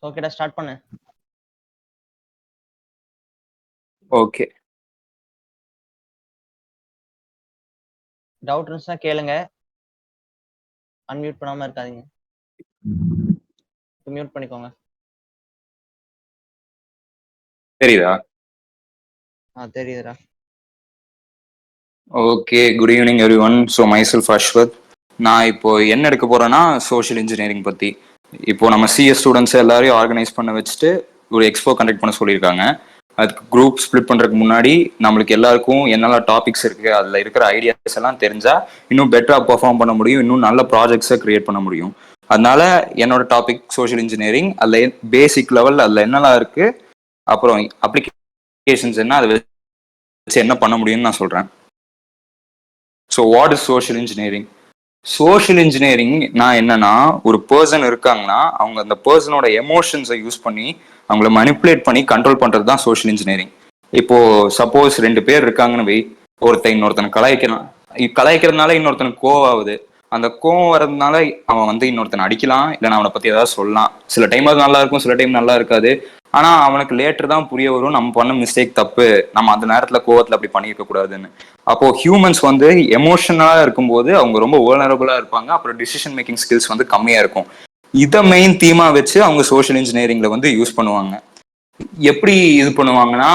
ஓகேடா, ஸ்டார்ட் பண்ணு. Okay. Doubt இருந்துச்சுன்னா கேளுங்க. அன்மியூட் பண்ணாம இருக்காதீங்க. மியூட் பண்ணிக்கோங்க. தெரியுதா? தெரியுதுடா. Okay, good evening everyone. So myself Ashwath. நான் இப்போ என்ன எடுக்க போறேன்னா சோஷியல் இன்ஜினியரிங் பத்தி. இப்போ நம்ம சிஎஸ் ஸ்டூடெண்ட்ஸ் எல்லாரையும் ஆர்கனைஸ் பண்ண வச்சுட்டு ஒரு எக்ஸ்போ கண்டக்ட் பண்ண சொல்லியிருக்காங்க. அதுக்கு குரூப் ஸ்பிளிட் பண்றதுக்கு முன்னாடி நம்மளுக்கு எல்லாருக்கும் என்னெல்லாம் டாபிக்ஸ் இருக்கு, அதுல இருக்கிற ஐடியாஸ் எல்லாம் தெரிஞ்சா இன்னும் பெட்டரா பெர்ஃபார்ம் பண்ண முடியும், இன்னும் நல்ல ப்ராஜெக்ட்ஸை கிரியேட் பண்ண முடியும். அதனால என்னோட டாபிக் சோஷியல் இன்ஜினியரிங். அதுல பேசிக் லெவல் அதுல என்னெல்லாம் இருக்கு, அப்புறம் அப்ளிகேஷன்ஸ் என்ன, அதை வச்சு என்ன பண்ண முடியும்னு நான் சொல்றேன். So what is social engineering? Social engineering நான் என்னன்னா, ஒரு பர்சன் இருக்காங்கன்னா அவங்க அந்த பர்சனோட எமோஷன்ஸை யூஸ் பண்ணி அவங்கள மனிப்புலேட் பண்ணி கண்ட்ரோல் பண்றது தான் சோஷியல் இன்ஜினியரிங். இப்போ சப்போஸ் 2 பேர் இருக்காங்கன்னு வை, இன்னொருத்தனை கலாய்க்கிறான். கலாய்க்கிறதுனால இன்னொருத்தனுக்கு கோவம் ஆகுது. அந்த கோவம் வர்றதுனால அவன் இன்னொருத்தனை அடிக்கலாம், இல்லைன்னா அவனை பத்தி ஏதாவது சொல்லலாம். சில டைம் அது நல்லா இருக்கும், சில டைம் நல்லா இருக்காது. ஆனா அவனுக்கு லேட்டர் தான் புரிய வரும் நம்ம பண்ண மிஸ்டேக் தப்பு, நம்ம அந்த நேரத்துல கோவத்துல அப்படி பண்ணிருக்க கூடாதுன்னு. அப்போ ஹியூமன்ஸ் எமோஷனலா இருக்கும்போது அவங்க ரொம்ப வல்னரபிளா இருப்பாங்க. அப்புறம் டிசிஷன் மேக்கிங் ஸ்கில்ஸ் கம்மியா இருக்கும். இதை மெயின் தீமா வச்சு அவங்க சோஷியல் இன்ஜினியரிங்ல யூஸ் பண்ணுவாங்க. எப்படி இது பண்ணுவாங்கன்னா,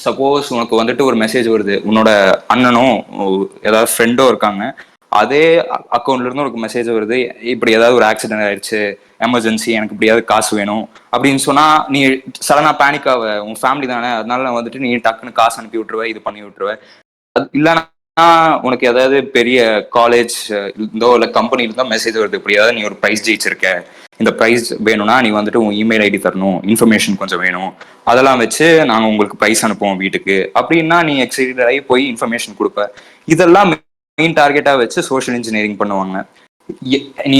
சப்போஸ் உனக்கு ஒரு மெசேஜ் வருது, உன்னோட அண்ணனும் ஏதாவது ஃப்ரெண்டோ இருக்காங்க, அதே அக்கௌண்ட்ல இருந்து உனக்கு மெசேஜ் வருது, இப்படி ஏதாவது ஒரு ஆக்சிடென்ட் ஆயிடுச்சு, எமர்ஜென்சி, எனக்கு இப்படியாவது காசு வேணும் அப்படின்னு சொன்னா நீ சடனா பேனிக் ஆவ. உன் ஃபேமிலி தானே, அதனால நீ டக்குன்னு காசு அனுப்பி விட்டுருவ, இது பண்ணி விட்டுருவ. இல்லைன்னா உனக்கு ஏதாவது பெரிய காலேஜ் இருந்தோ இல்லை கம்பெனி இருந்தோ மெசேஜ் வருது, இப்படி ஏதாவது நீ ஒரு ப்ரைஸ் ஜெயிச்சிருக்க, இந்த ப்ரைஸ் வேணும்னா நீ உன் இமெயில் ஐடி தரணும், இன்ஃபர்மேஷன் கொஞ்சம் வேணும், அதெல்லாம் வச்சு நாங்கள் உங்களுக்கு ப்ரைஸ் அனுப்புவோம் வீட்டுக்கு அப்படின்னா நீ எக்ஸைட்டட் ஆகி போய் இன்ஃபர்மேஷன் கொடுப்ப. இதெல்லாம் மெயின் டார்கெட்டா வச்சு சோஷியல் இன்ஜினியரிங் பண்ணுவாங்க. நீ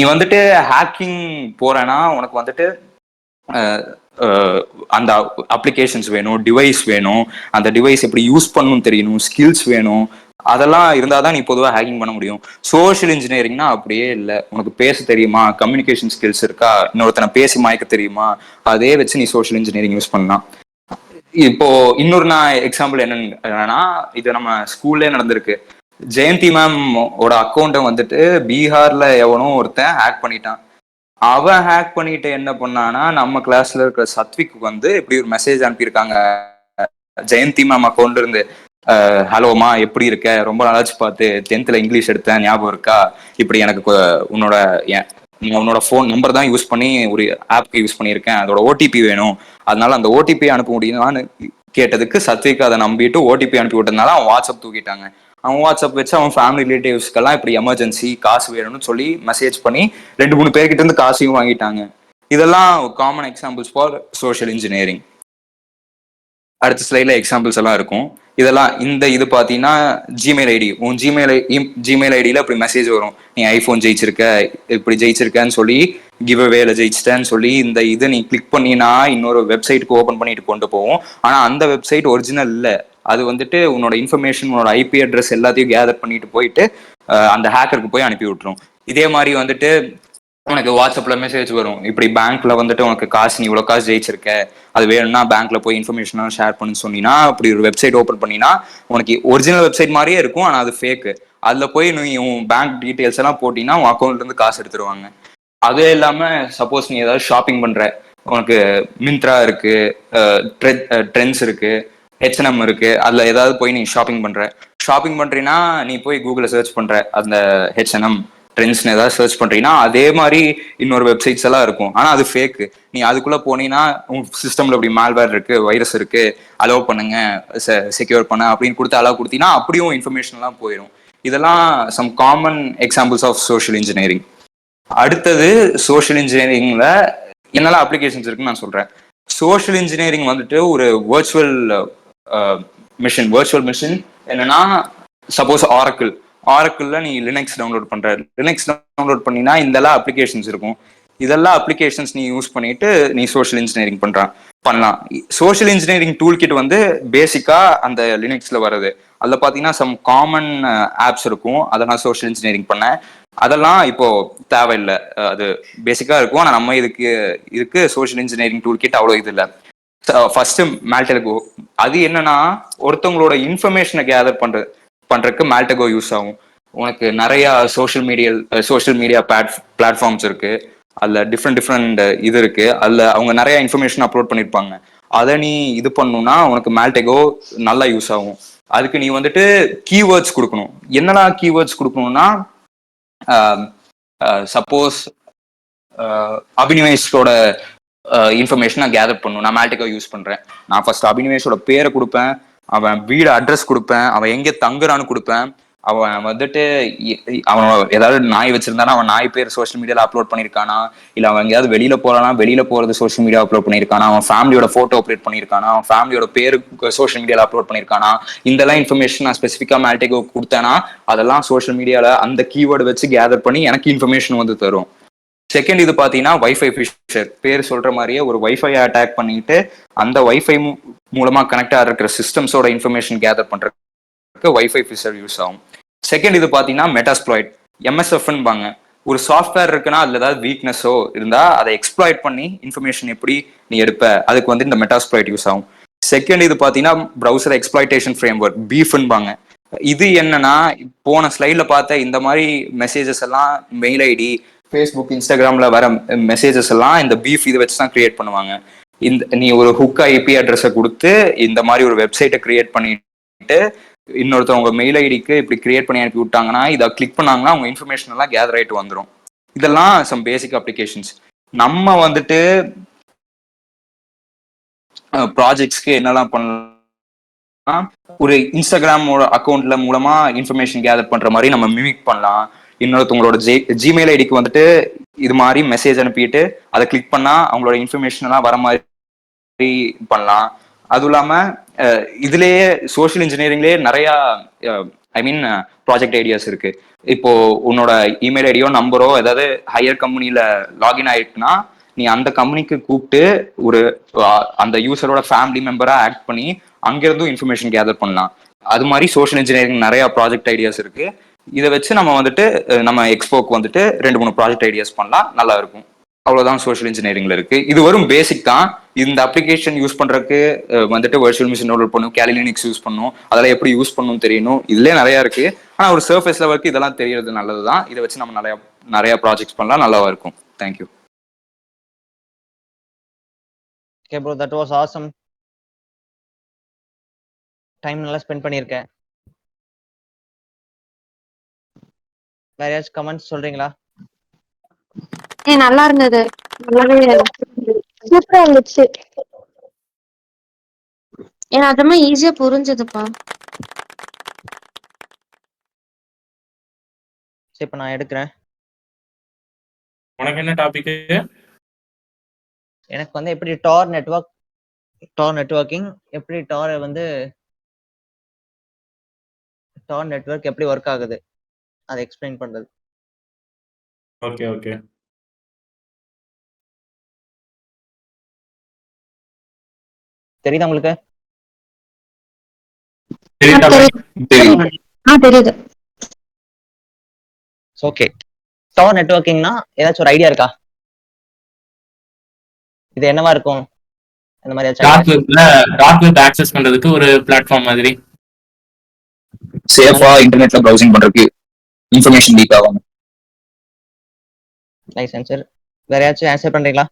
ஹேக்கிங் போறேன்னா உனக்கு அந்த அப்ளிகேஷன்ஸ் வேணும், டிவைஸ் வேணும், அந்த டிவைஸ் எப்படி யூஸ் பண்ணணும்னு தெரியணும், ஸ்கில்ஸ் வேணும். அதெல்லாம் இருந்தாதான் நீ பொதுவாக ஹேக்கிங் பண்ண முடியும். சோஷியல் இன்ஜினியரிங்னா அப்படியே இல்லை. உனக்கு பேச தெரியுமா, கம்யூனிகேஷன் ஸ்கில்ஸ் இருக்கா, இன்னொருத்தனை பேசி மயக்க தெரியுமா, அதே வச்சு நீ சோஷியல் இன்ஜினியரிங் யூஸ் பண்ணலாம். இப்போ இன்னொரு நான் எக்ஸாம்பிள் என்னன்னா, இது நம்ம ஸ்கூல்லே நடந்திருக்கு. ஜெயந்தி மேம் ஓட அக்கௌண்ட்டை பீகார்ல எவனும் ஒருத்தன் ஹேக் பண்ணிட்டான். அவன் ஹேக் பண்ணிட்டு என்ன பண்ணானா, நம்ம கிளாஸ்ல இருக்கிற சத்விக் இப்படி ஒரு மெசேஜ் அனுப்பியிருக்காங்க ஜெயந்தி மேம் அக்கௌண்ட்ல இருந்து. ஹலோமா, எப்படி இருக்க, ரொம்ப நாளாச்சு பார்த்து, 10th இங்கிலீஷ் எடுத்தேன் ஞாபகம் இருக்கா, இப்படி எனக்கு உன்னோட ஃபோன் நம்பர் தான் யூஸ் பண்ணி ஒரு ஆப் யூஸ் பண்ணியிருக்கேன், அதோட ஓடிபி வேணும், அதனால அந்த ஓடிபி அனுப்ப முடியுமான்னு கேட்டதுக்கு சத்விக் அதை நம்பிட்டு ஓடிபி அனுப்பி விட்டதுனால அவன் வாட்ஸ்அப் தூக்கிட்டாங்க. அவன் வாட்ஸ்அப் வச்சு அவன் ஃபேமிலி ரிலேட்டிவ்ஸ்க்கெல்லாம் இப்படி எமர்ஜென்சி காசு வேணும்னு சொல்லி மெசேஜ் பண்ணி 2-3 பேர்கிட்ட இருந்து காசையும் வாங்கிட்டாங்க. இதெல்லாம் common examples for social engineering. அடுத்த ஸ்லைட்ல எக்ஸாம்பிள்ஸ் எல்லாம் இருக்கும். இதெல்லாம் இது பாத்தீங்கன்னா ஜிமெயில் ஐடி. உன் ஜிமெயில் ஐடியில அப்படி மெசேஜ் வரும், நீ ஐபோன் ஜெயிச்சிருக்க, இப்படி ஜெயிச்சிருக்கன்னு சொல்லி, கிவ் அவேல ஜெயிச்சிட்டேன்னு சொல்லி இந்த நீ கிளிக் பண்ணினா இன்னொரு வெப்சைட்டுக்கு ஓபன் பண்ணிட்டு கொண்டு போவோம். ஆனா அந்த வெப்சைட் ஒரிஜினல் இல்ல. அது உன்னோட இன்ஃபர்மேஷன், உன்னோட ஐபி அட்ரஸ் எல்லாத்தையும் கேதர் பண்ணிட்டு போயிட்டு அந்த ஹேக்கருக்கு போய் அனுப்பி விட்டுரும். இதே மாதிரி உனக்கு வாட்ஸ்அப்ல மெசேஜ் வரும், இப்படி பேங்க்ல உனக்கு காசு, நீ இவ்வளவு காசு ஜெயிச்சிருக்க, அது வேணும்னா பேங்க்ல போய் இன்ஃபர்மேஷன் ஷேர் பண்ணு சொன்னீங்கன்னா, அப்படி ஒரு வெப்சைட் ஓபன் பண்ணினா உனக்கு ஒரிஜினல் வெப்சைட் மாதிரியே இருக்கும், ஆனா அது ஃபேக். அதுல போய் நீ உன் பேங்க் டீடைல்ஸ் எல்லாம் போட்டீங்கன்னா உன் அக்கௌண்ட்ல இருந்து காசு எடுத்துருவாங்க. அதே இல்லாம சப்போஸ் நீ ஏதாவது ஷாப்பிங் பண்ற, உனக்கு மிந்த்ரா இருக்கு, ட்ரெண்ட்ஸ் இருக்கு, H&M இருக்கு, அதுல ஏதாவது போய் நீ ஷாப்பிங் பண்றீன்னா நீ போய் கூகுள்ல சர்ச் பண்ற, அந்த H&M ட்ரெண்ட்ஸ்னு ஏதாவது சர்ச் பண்றீங்கன்னா அதே மாதிரி இன்னொரு வெப்சைட்ஸ் எல்லாம் இருக்கும், ஆனா அது ஃபேக். நீ அதுக்குள்ள போனீங்கன்னா உங்க சிஸ்டம்ல இப்படி மால்வேர் இருக்கு, வைரஸ் இருக்கு, அலோவ் பண்ணுங்க, செக்யூர் பண்ண அப்படின்னு கொடுத்து அலோவ் கொடுத்தீங்கன்னா அப்படியும் இன்ஃபர்மேஷன் எல்லாம் போயிடும். இதெல்லாம் some common examples of social engineering. அடுத்தது சோஷியல் இன்ஜினியரிங்ல என்னெல்லாம் அப்ளிகேஷன்ஸ் இருக்குன்னு நான் சொல்றேன். சோஷியல் இன்ஜினியரிங் ஒரு வர்ச்சுவல் மிஷின். என்னன்னா, சப்போஸ் ஆரக்கிள்ல நீ லினக்ஸ் டவுன்லோட் பண்ற, லினக்ஸ் டவுன்லோட் பண்ணினா இதெல்லாம் அப்ளிகேஷன்ஸ் இருக்கும். இதெல்லாம் அப்ளிகேஷன்ஸ் நீ யூஸ் பண்ணிட்டு நீ சோஷியல் இன்ஜினியரிங் பண்ணலாம். சோஷியல் இன்ஜினியரிங் டூல் கிட் பேசிக்கா அந்த லினக்ஸ்ல வருது. அதுல பாத்தீங்கன்னா சம் காமன் ஆப்ஸ் இருக்கும், அதை நான் சோஷியல் இன்ஜினியரிங் பண்ணேன். அதெல்லாம் இப்போ தேவையில்லை. அது பேசிக்கா இருக்கும். ஆனா நம்ம இதுக்கு சோஷியல் இன்ஜினியரிங் டூல் கிட் அவ்வளவு இது இல்லை. ஃபர்ஸ்ட் மேல்டெகோ அது என்னன்னா ஒருத்தவங்களோட இன்ஃபர்மேஷனை கேதர் பண்றதுக்கு மேல்டெகோ யூஸ் ஆகும். உனக்கு நிறைய சோஷியல் மீடியா பிளாட்ஃபார்ம்ஸ் இருக்கு. அதுல டிஃப்ரெண்ட் இது இருக்கு. அதுல அவங்க நிறைய இன்ஃபர்மேஷன் அப்லோட் பண்ணிருப்பாங்க. அதை நீ இது பண்ணணும்னா உனக்கு மேல்டெகோ நல்லா யூஸ் ஆகும். அதுக்கு நீ வந்துட்டு கீவேர்ட்ஸ் கொடுக்கணும். என்னெல்லாம் கீவேர்ட்ஸ் கொடுக்கணும்னா சப்போஸ் அபினிவேஷோட இன்ஃபர்மேஷன் நான் கேதர் பண்ணும். நான் மேல்டெகோ யூஸ் பண்றேன். நான் ஃபர்ஸ்ட் அபினிவேஷோட பேரை கொடுப்பேன், அவன் வீடு அட்ரஸ் கொடுப்பேன், அவன் எங்க தங்குறான்னு கொடுப்பேன், அவன் வந்துட்டு அவன் ஏதாவது நாய் வச்சிருந்தானா அவன் நாய் பேர் சோஷியல் மீடியால அப்லோட் பண்ணிருக்கானா, இல்ல அவன் எங்கேயாவது வெளியில போறானா வெளியில போறது சோஷியல் மீடியா அப்லோட் பண்ணிருக்கானா, அவன் ஃபேமிலியோட போட்டோ அப்லோட் பண்ணிருக்கானா, அவன் ஃபேமிலியோட பேரு சோஷியல் மீடியால அப்லோட் பண்ணிருக்கானா, இதெல்லாம் இன்ஃபர்மேஷன் நான் ஸ்பெசிஃபிக்கா மேல்டெகோ கொடுத்தேன்னா அதெல்லாம் சோஷியல் மீடியால அந்த கீவேர்டு வச்சு கேதர் பண்ணி எனக்கு இன்ஃபர்மேஷன் வந்து தரும். செகண்ட் இது பாத்தீங்கன்னா வைஃபை ஃபிஷர். பேர் சொல்ற மாதிரியே ஒரு வைஃபை அட்டாக் பண்ணிட்டு அந்த வைஃபை மூலமா கனெக்ட் ஆகிருக்கிற சிஸ்டம்ஸோட இன்ஃபர்மேஷன் கேதர் பண்றதுக்கு வைஃபை ஃபிஷர் யூஸ் ஆகும். செகண்ட் இது பாத்தீங்கன்னா மெட்டாஸ்ப்ளாய்ட், எம்எஸ்எஃப்பாங்க. ஒரு சாஃப்ட்வேர் இருக்குன்னா அதுல ஏதாவது வீக்னஸோ இருந்தா அதை எக்ஸ்ப்ளாய்ட் பண்ணி இன்ஃபர்மேஷன் எப்படி நீ எடுப்ப, அதுக்கு வந்து இந்த மெட்டாஸ்ப்ளாய்ட் யூஸ் ஆகும். செகண்ட் இது பாத்தீங்கன்னா ப்ரௌசர் எக்ஸ்ப்ளாய்டேஷன் ஃப்ரேம்வொர்க், பீஃப்பாங்க. இது என்னன்னா போன ஸ்லைட்ல பார்த்த இந்த மாதிரி மெசேஜஸ் எல்லாம் மெயில் ஐடி, ஃபேஸ்புக், இன்ஸ்டாகிராம்ல வர மெசேஜஸ் எல்லாம் இந்த பீஃப் இதை வச்சு தான் கிரியேட் பண்ணுவாங்க. நீ ஒரு ஹுக் ஐபி அட்ரஸை கொடுத்து இந்த மாதிரி ஒரு வெப்சைட்டை கிரியேட் பண்ணிட்டு இன்னொருத்தவங்க மெயில் ஐடிக்கு இப்படி கிரியேட் பண்ணி அனுப்பி விட்டாங்கன்னா இதை கிளிக் பண்ணாங்கன்னா அவங்க இன்ஃபர்மேஷன் எல்லாம் கேதர் ஆயிட்டு வந்துடும். இதெல்லாம் சம் பேசிக் அப்ளிகேஷன்ஸ். நம்ம வந்துட்டு ப்ராஜெக்ட்ஸ்க்கு என்னெல்லாம் பண்ணலாம், ஒரு இன்ஸ்டாகிராம் அக்கௌண்ட்ல மூலமா இன்ஃபர்மேஷன் கேதர் பண்ற மாதிரி நம்ம மிமிக் பண்ணலாம். இன்னொருத்தவங்களோட ஜிமெயில் ஐடிக்கு வந்துட்டு இது மாதிரி மெசேஜ் அனுப்பிட்டு அதை கிளிக் பண்ணா அவங்களோட இன்ஃபர்மேஷன் எல்லாம் வர மாதிரி பண்ணலாம். அதுவும் இல்லாம இதுலயே சோஷியல் இன்ஜினியரிங்லயே நிறைய ப்ராஜெக்ட் ஐடியாஸ் இருக்கு. இப்போ உன்னோட இமெயில் ஐடியோ நம்பரோ ஏதாவது ஹையர் கம்பெனில லாகின் ஆயிட்டுனா நீ அந்த கம்பெனிக்கு கூப்பிட்டு ஒரு அந்த யூசரோட ஃபேமிலி மெம்பரா ஆக்ட் பண்ணி அங்கிருந்தும் இன்ஃபர்மேஷன் கேதர் பண்ணலாம். அது மாதிரி சோஷியல் இன்ஜினியரிங் நிறைய ப்ராஜெக்ட் ஐடியாஸ் இருக்கு. இதை வச்சு நம்ம வந்துட்டு நம்ம எக்ஸ்போக்கு வந்துட்டு 2-3 ப்ராஜெக்ட் ஐடியாஸ் பண்ணலாம், நல்லா இருக்கும். அவ்வளவுதான் சோஷியல் இன்ஜினியரிங்ல இருக்கு. இது வரும் பேசிக் தான். இந்த அப்ளிகேஷன் யூஸ் பண்றதுக்கு வந்துட்டு வர்ச்சுவல் மிஷின் டவுன்லோட் பண்ணும், கேலி லினக்ஸ் யூஸ் பண்ணும், அதெல்லாம் எப்படி யூஸ் பண்ணணும் தெரியணும். இதுலயே நிறைய இருக்கு. ஆனா ஒரு சர்ஃபேஸ் லெவலுக்கு இதெல்லாம் தெரியறது நல்லதுதான். இதை வச்சு நம்ம நிறைய நிறைய ப்ராஜெக்ட்ஸ் பண்ணலாம், நல்லாவா இருக்கும். Thank you. Okay bro, that was awesome. Time நல்லா ஸ்பெண்ட் பண்ணியிருக்கேன். வேற ஏதாச்சும் கமெண்ட்ஸ் சொல்றீங்களா? நல்லா இருந்தது, நல்லாவே சூப்பரா இருந்துச்சு. ஏன்னா அதுமே ஈஸியா புரிஞ்சதுப்பா. சரி, இப்ப நான் எடுக்கிறேன். உனக்கு என்ன டாபிக்? எனக்கு வந்து எப்படி டார் நெட்வொர்க்கிங், எப்படி டார் நெட்வொர்க் எப்படி ஒர்க் ஆகுது அதை எக்ஸ்பிளைன் பண்றது. Okay okay. தெரியுதா உங்களுக்கு? தெரியுது. ஓகே, டார் நெட்வொர்க்கிங்னா ஏதாச்சும் ஒரு ஐடியா இருக்கா? இது என்னவா இருக்கும்? அந்த மாதிரி டார்க் வெப் ஆக்சஸ் பண்றதுக்கு ஒரு பிளாட்ஃபார்ம் மாதிரி. சேஃபா இன்டர்நெட்ல ப்ரௌசிங் பண்றதுக்கு, இன்ஃபர்மேஷன் லீக் ஆகாம. Nice answer. வேற ஏதாச்சும் ஆன்சர் பண்றீங்களா?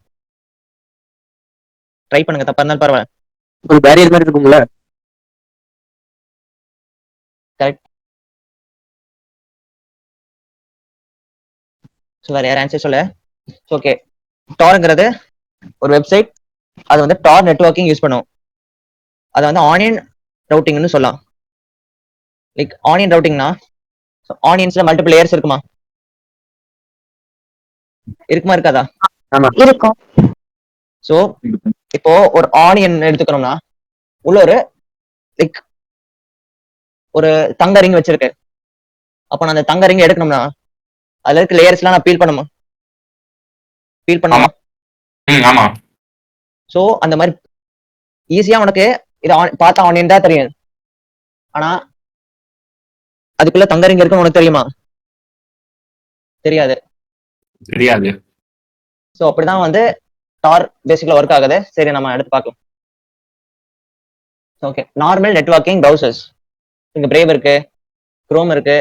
ட்ரை பண்ணுங்க, தப்பா இருந்தாலும் பரவாயில்ல. ஒரு பேரியர் மாதிரி இருக்கும்ல. கரெக்ட். வேற யார் ஆன்சர் சொல்ல? ஓகே, டார்ங்கிறது ஒரு வெப்சைட். அது வந்து டார் நெட்வொர்க்கிங் யூஸ் பண்ணும். அதை வந்து ஆனியன் ரவுட்டிங்னு சொல்லலாம். லைக் ஆனியன் ரவுட்டிங்னா ஆனியன்ஸ்ல மல்டிபிள் லேயர்ஸ் இருக்குமா இருக்காதா? இருக்கும். சோ இப்போ ஒரு ஆனியன் எடுத்துக்கிறோம்னா உள்ள லைக் ஒரு தங்க ரிங் வச்சிருக்கு. அப்ப நான் அந்த தங்க ரிங் எடுக்கணும்னா அதுல இருக்க லேயர்ஸ் எல்லாம் நான் பீல் பண்ணுமா? ஆமா. சோ அந்த மாதிரி ஈஸியா உனக்கு இதை பார்த்தா ஆனியன் தான் தெரியும். ஆனா அதுக்குள்ள தங்க ரிங் இருக்குன்னு உனக்கு தெரியுமா? தெரியாது. தெரியாது. ஸோ அப்படிதான் வந்து டார் பேசிக்கலா ஒர்க் ஆகுது. சரி, நம்ம எடுத்து பார்க்கலாம். ஓகே, நார்மல் நெட்வொர்க்கிங் ப்ரௌசர்ஸ் இங்க பிரேவ் இருக்கு, குரோம் இருக்கு,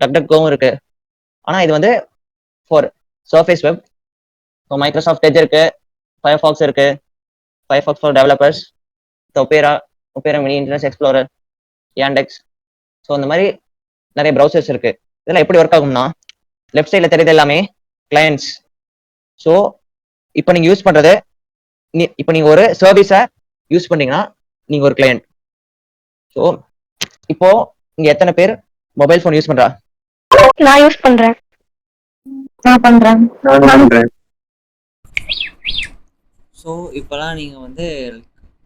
டக்டக்கோவும் இருக்கு. ஆனா இது வந்து for surface web. So Microsoft edge இருக்கு, ஃபயர்ஃபாக்ஸ் இருக்கு, Firefox for developers, opera, opera mini, internet explorer, Yandex. So இந்த மாதிரி நிறைய ப்ரௌசர்ஸ் இருக்கு. இதெல்லாம் எப்படி ஒர்க் ஆகும்னா, லெஃப்ட் சைடில் தெரியுது எல்லாமே கிளையன்ட்ஸ். ஸோ இப்போ நீங்க யூஸ் பண்றது, இப்போ நீங்க ஒரு சர்வீஸை யூஸ் பண்றீங்கன்னா நீங்க ஒரு கிளையண்ட். ஸோ இப்போ இங்க எத்தனை பேர் மொபைல் ஃபோன் யூஸ் பண்றா? நான் யூஸ் பண்றேன். நான் பண்றேன். ஸோ இப்போலாம் நீங்கள் வந்து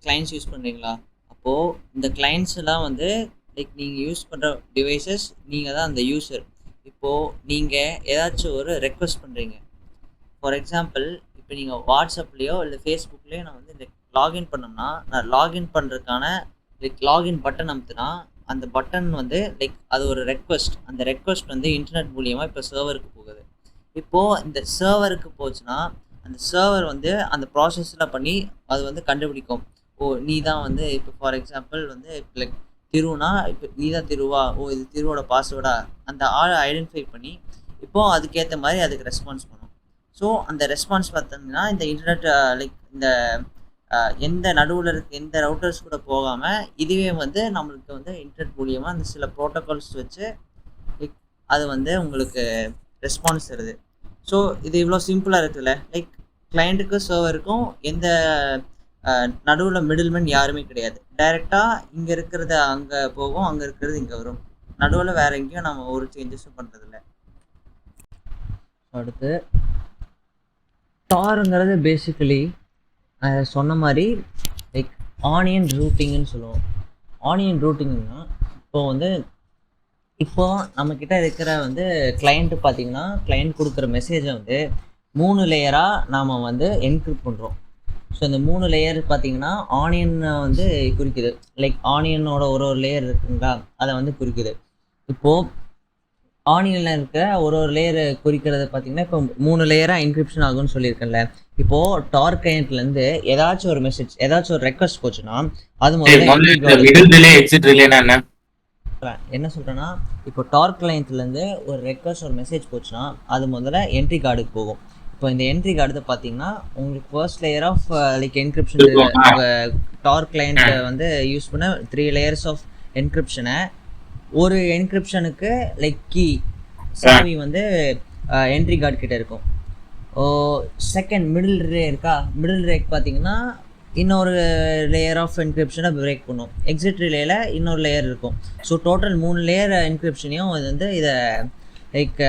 கிளைண்ட்ஸ் யூஸ் பண்ணுறீங்களா? அப்போது இந்த கிளைண்ட்ஸ் எல்லாம் வந்து லைக் நீங்கள் யூஸ் பண்ணுற டிவைசஸ், நீங்கள் தான் அந்த யூசர். இப்போது நீங்கள் ஏதாச்சும் ஒரு ரெக்வஸ்ட் பண்ணுறீங்க. ஃபார் எக்ஸாம்பிள், இப்போ நீங்கள் வாட்ஸ்அப்லேயோ இல்லை ஃபேஸ்புக்லேயோ நான் வந்து இந்த லாகின் பண்ணோம்னா, நான் லாகின் பண்ணுறதுக்கான லைக் லாகின் பட்டன் அமுத்துனா, அந்த பட்டன் வந்து லைக் அது ஒரு ரெக்வஸ்ட். அந்த ரெக்வஸ்ட் வந்து இன்டர்நெட் மூலியமாக இப்போ சர்வருக்கு போகுது. இப்போது இந்த சர்வருக்கு போச்சுன்னா, அந்த சர்வர் வந்து அந்த ப்ராசஸ்லாம் பண்ணி அது வந்து கண்டுபிடிக்கும். ஓ, நீ தான் வந்து இப்போ ஃபார் எக்ஸாம்பிள் வந்து இப்போ லைக் திருவுனா, இப்போ நீ தான் திருவா, ஓ இது திருவோட பாஸ்வேர்டா, அந்த ஆளை ஐடென்டிஃபை பண்ணி இப்போது அதுக்கேற்ற மாதிரி அதுக்கு ரெஸ்பான்ஸ் பண்ணும். ஸோ அந்த ரெஸ்பான்ஸ் பார்த்தீங்கன்னா இந்த இன்டர்நெட் லைக் இந்த எந்த நடுவில் இருக்க எந்த ரவுட்டர்ஸ் கூட போகாமல் இதுவே வந்து நம்மளுக்கு வந்து இன்டர்நெட் மூலியமாக அந்த சில ப்ரோட்டோகால்ஸ் வச்சு லைக் அது வந்து உங்களுக்கு ரெஸ்பான்ஸ் தருது. ஸோ இது இவ்வளோ சிம்பிளாக இருக்குல்ல. லைக் கிளைண்ட்டுக்கும் சர்வருக்கும் எந்த நடுவில் மிடில்மேன் யாருமே கிடையாது. டைரெக்டாக இங்கே இருக்கிறது அங்கே போகும், அங்கே இருக்கிறது இங்கே வரும். நடுவில் வேற எங்கேயும் நம்ம ஒரு சேஞ்சஸும் பண்ணுறதில்ல. அடுத்து டாருங்கிறது பேசிக்கலி சொன்ன மாதிரி லைக் ஆனியன் ரூட்டிங்னு சொல்லுவோம். ஆனியன் ரூட்டிங்னா இப்போ நம்மக்கிட்ட இருக்கிற வந்து கிளைண்ட்டு பார்த்தீங்கன்னா, கிளைண்ட் கொடுக்குற மெசேஜை வந்து 3 லேயராக நாம் வந்து என்கிரிப்ட் பண்ணுறோம். ஸோ இந்த 3 லேயர் பார்த்தீங்கன்னா ஆனியனை வந்து குறிக்குது. லைக் ஆனியனோட ஒரு லேயர் இருக்குங்களா, அதை வந்து குறிக்குது. இப்போது ஆனியனில் இருக்க ஒரு லேயர் குறிக்கிறது பார்த்தீங்கன்னா, இப்போ 3 லேயராக என்கிரிப்ஷன் ஆகும்னு சொல்லியிருக்கேன்ல. இப்போது டார் கிளைண்ட்லேருந்து ஏதாச்சும் ஒரு மெசேஜ், ஏதாச்சும் ஒரு ரெக்வஸ்ட் போச்சுன்னா, அது என்ன சொல்கிறேன்னா, இப்போ டார் கிளைண்ட்லேருந்து ஒரு ரெக்வஸ்ட் ஒரு மெசேஜ் போச்சுன்னா அது முதல்ல என்ட்ரி கார்டுக்கு போகும். இப்போ இந்த என்ட்ரி கார்டு பார்த்தீங்கன்னா உங்களுக்கு first layer of like encryption. உங்கள் டார் கிளைண்ட்டை வந்து யூஸ் பண்ண 3 லேயர்ஸ் ஆஃப் என்கிரிப்ஷனை, ஒரு என்கிரிப்ஷனுக்கு லைக் கீ சாவி வந்து என்ட்ரி கார்டு கிட்ட இருக்கும். செகண்ட் மிடில் ரே இருக்கா, மிடில் ரேக் பார்த்தீங்கன்னா இன்னொரு லேயர் ஆஃப் என்கிரிப்ஷனை பிரேக் பண்ணும். எக்ஸிட் ரிலேயில் இன்னொரு லேயர் இருக்கும். ஸோ டோட்டல் 3 லேயர் என்கிரிப்ஷனையும் இது வந்து இதை லைக்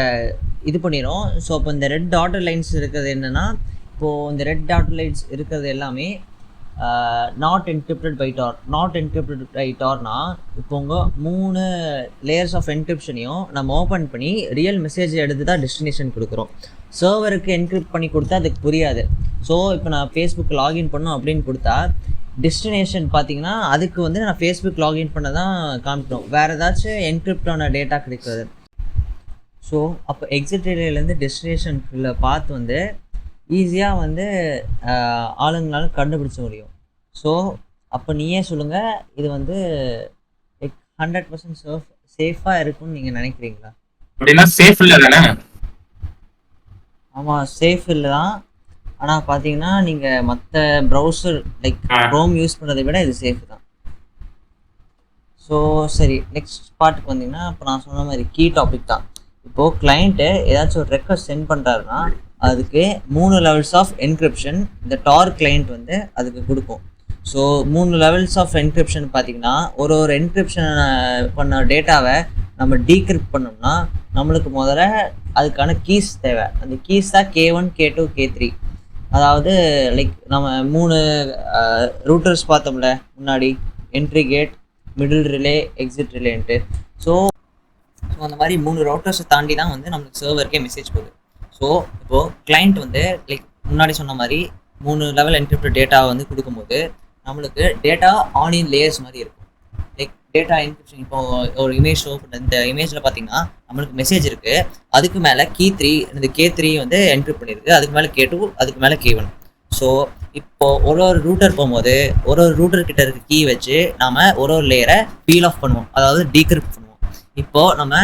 இது பண்ணிடும். ஸோ இப்போ இந்த ரெட் டாட்டர் லைன்ஸ் இருக்கிறது என்னென்னா, இப்போது இந்த ரெட் டாட்டர் லைன்ஸ் இருக்கிறது எல்லாமே not encrypted by Tor. Not encrypted by டார்னா, இப்போ உங்கள் 3 லேயர்ஸ் ஆஃப் என்கிரிப்ஷனையும் நம்ம ஓப்பன் பண்ணி ரியல் மெசேஜ் எடுத்து தான் டெஸ்டினேஷன் கொடுக்குறோம். சர்வருக்கு என்கிரிப்ட் பண்ணி கொடுத்தா அதுக்கு புரியாது. ஸோ இப்போ நான் ஃபேஸ்புக் லாகின் பண்ணோம் அப்படின்னு கொடுத்தா டெஸ்டினேஷன் பார்த்தீங்கன்னா அதுக்கு வந்து நான் ஃபேஸ்புக் லாகின் பண்ண தான் காமிக்கணும், வேறு ஏதாச்சும் என்கிரிப்டான டேட்டா கிடைக்காது. ஸோ அப்போ எக்ஸிட் ரிலேலேருந்து டெஸ்டினேஷனுக்குள்ள பார்த்து வந்து ஈஸியாக வந்து ஆளுங்களால கண்டுபிடிச்ச முடியும். ஸோ அப்போ நீயே சொல்லுங்கள், இது வந்து லைக் 100% சேஃபாக இருக்கும்னு நீங்கள் நினைக்கிறீங்களா? அப்படின்னா சேஃப் இல்லை தானே? ஆமாம், சேஃப் இல்லை தான். ஆனால் பார்த்தீங்கன்னா நீங்கள் மற்ற ப்ரௌசர் லைக் க்ரோம் யூஸ் பண்ணுறதை விட இது சேஃப் தான். ஸோ சரி, நெக்ஸ்ட் பார்ட்டுக்கு வந்தீங்கன்னா இப்போ நான் சொன்ன மாதிரி கீ டாபிக் தான். இப்போது கிளைண்ட்டு ஏதாச்சும் ஒரு ரெக்வஸ்ட் சென்ட் பண்ணுறாருன்னா அதுக்கு 3 லெவல்ஸ் ஆஃப் என்கிரிப்ஷன் இந்த டார் கிளைண்ட் வந்து அதுக்கு கொடுக்கும். ஸோ 3 லெவல்ஸ் ஆஃப் என்கிரிப்ஷன் பார்த்தீங்கன்னா ஒரு என்கிரிப்ஷன் பண்ண டேட்டாவை நம்ம டீக்ரிப்ட் பண்ணோம்னா நம்மளுக்கு முதல்ல அதுக்கான கீஸ் தேவை. அந்த கீஸ் தான் K1, K2, K3. அதாவது லைக் நம்ம 3 ரூட்டர்ஸ் பார்த்தோம்ல முன்னாடி, entry gate, middle relay, exit ரிலேன்ட்டு. ஸோ அந்த மாதிரி 3 ரவுட்டர்ஸை தாண்டி தான் வந்து நம்மளுக்கு சர்வருக்கே மெசேஜ் போகுது. ஸோ இப்போது கிளைண்ட் வந்து லைக் முன்னாடி சொன்ன மாதிரி 3 லெவல் என்கிரிப்டட் டேட்டாவை வந்து கொடுக்கும்போது நம்மளுக்கு டேட்டா ஆனியன் லேயர்ஸ் மாதிரி இருக்கும். Like data encryption. இப்போ ஒரு இமேஜ் ஷோ பண்ண இந்த இமேஜில் பார்த்தீங்கன்னா நம்மளுக்கு மெசேஜ் இருக்குது, அதுக்கு மேலே key 3 இந்த K3 வந்து என்கிரிப்ட் பண்ணியிருக்கு, அதுக்கு மேலே K2, அதுக்கு மேலே K1. ஸோ இப்போ ஒரு ரூட்டர் போகும்போது ஒரு ரூட்டர் கிட்ட இருக்க கீ வச்சு நாம ஒரு லேயரை பீல் ஆஃப் பண்ணுவோம், அதாவது டீக்ரிப்ட் பண்ணுவோம். இப்போ நம்ம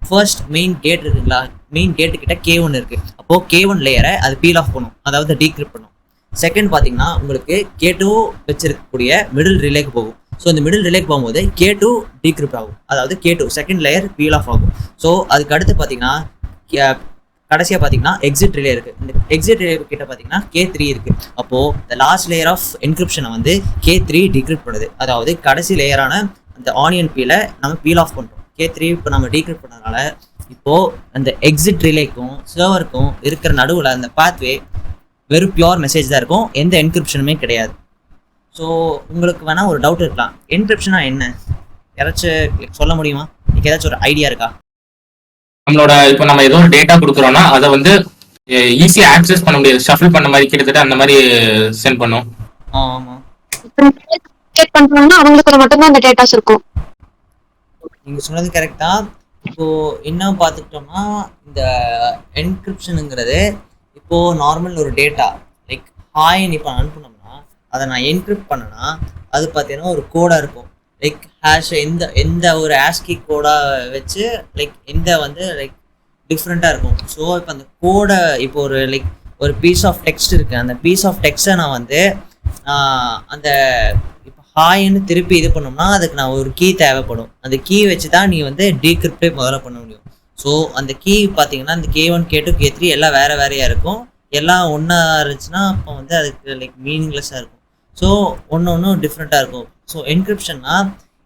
ஃபர்ஸ்ட் மெயின் கேட் இருக்குங்களா, மெயின் கேட்டு கிட்ட K1 இருக்கு, அப்போ K1 லேயரை அது பீல் ஆஃப் பண்ணும், அதாவது டீக்ரிப்ட் பண்ணும். செகண்ட் பார்த்தீங்கன்னா உங்களுக்கு K2 வச்சிருக்கக்கூடிய மிடில் ரிலேக்கு போகும். ஸோ இந்த மிடில் ரிலேக்கு போகும்போது K2 டீக்ரிப்ட் ஆகும், அதாவது K2 second layer peel off ஆகும். ஸோ அதுக்கு அடுத்து பார்த்தீங்கன்னா கடைசியாக பார்த்தீங்கன்னா எக்ஸிட் ரிலே இருக்குது. இந்த எக்ஸிட் ரிலே கிட்ட பார்த்தீங்கன்னா K3 இருக்குது. அப்போது இந்த லாஸ்ட் லேயர் ஆஃப் என்கிரிப்ஷனை வந்து K3 டீக்ரிப்ட் பண்ணுது, அதாவது கடைசி லேயரான அந்த ஆனியன் பீலை நம்ம பீல் ஆஃப் பண்ணுறோம். K3 இப்போ நம்ம டீக்ரிப்ட் பண்ணதுனால இப்போது அந்த எக்ஸிட் ரிலேக்கும் சர்வருக்கும் இருக்கிற நடுவில் அந்த பாத்வே வெறும் பியூர் மெசேஜ் தான் இருக்கும், எந்த என்கிரிப்ஷனுமே கிடையாது. ஸோ உங்களுக்கு வேணால் ஒரு டவுட் இருக்கலாம், என்கிரிப்ஷனா என்ன, யாராச்சும் சொல்ல முடியுமா? எனக்கு ஏதாச்சும் ஒரு ஐடியா இருக்கா? நம்மளோட இப்போ நம்ம ஏதோ ஒரு டேட்டா கொடுக்குறோம்னா அதை வந்து ஈஸியா ஆக்சஸ் பண்ண முடியாது, ஷஃபிள் பண்ண மாதிரி கிட்டத்தட்ட அந்த மாதிரி சென்ட் பண்ணும். ஆமாம், கிரியேட் பண்றாங்கன்னா அவங்களுக்கு மட்டும்தான் அந்த டேட்டாஸ் இருக்கும். நீங்கள் சொன்னது கரெக்டா. இப்போது என்ன பார்த்துக்கிட்டோம்னா இந்த என்கிரிப்ஷனுங்கிறது இப்போது நார்மல் ஒரு டேட்டா லைக் ஹாய்ன்னு இப்போ அனுப்பினோம்னா அதை நான் என்கிரிப்ட் பண்ணேன்னா அது பார்த்தீங்கன்னா ஒரு கோடாக இருக்கும், லைக் ஹேஷ் எந்த ஒரு ஆஸ்கி கோடாக வச்சு லைக் வந்து லைக் டிஃப்ரெண்ட்டாக இருக்கும். ஸோ இப்போ அந்த கோடை இப்போ ஒரு பீஸ் ஆஃப் டெக்ஸ்ட் இருக்குது, அந்த பீஸ் ஆஃப் டெக்ஸ்ட்டை நான் வந்து அந்த இப்போ ஹாய்ன்னு திருப்பி இது பண்ணோம்னா அதுக்கு நான் ஒரு கீ தேவைப்படும், அந்த கீ வச்சு தான் நீ வந்து டீக்ரிப்டே முதல்ல பண்ண முடியும். ஸோ அந்த கீ பார்த்தீங்கன்னா இந்த K1, K2, K3 எல்லாம் வேறையாக இருக்கும், எல்லாம் ஒன்றா இருந்துச்சுன்னா அப்போ வந்து அதுக்கு லைக் மீனிங்லெஸ்ஸாக இருக்கும். ஸோ ஒன்று டிஃப்ரெண்ட்டாக இருக்கும். ஸோ என்கிரிப்ஷன்னா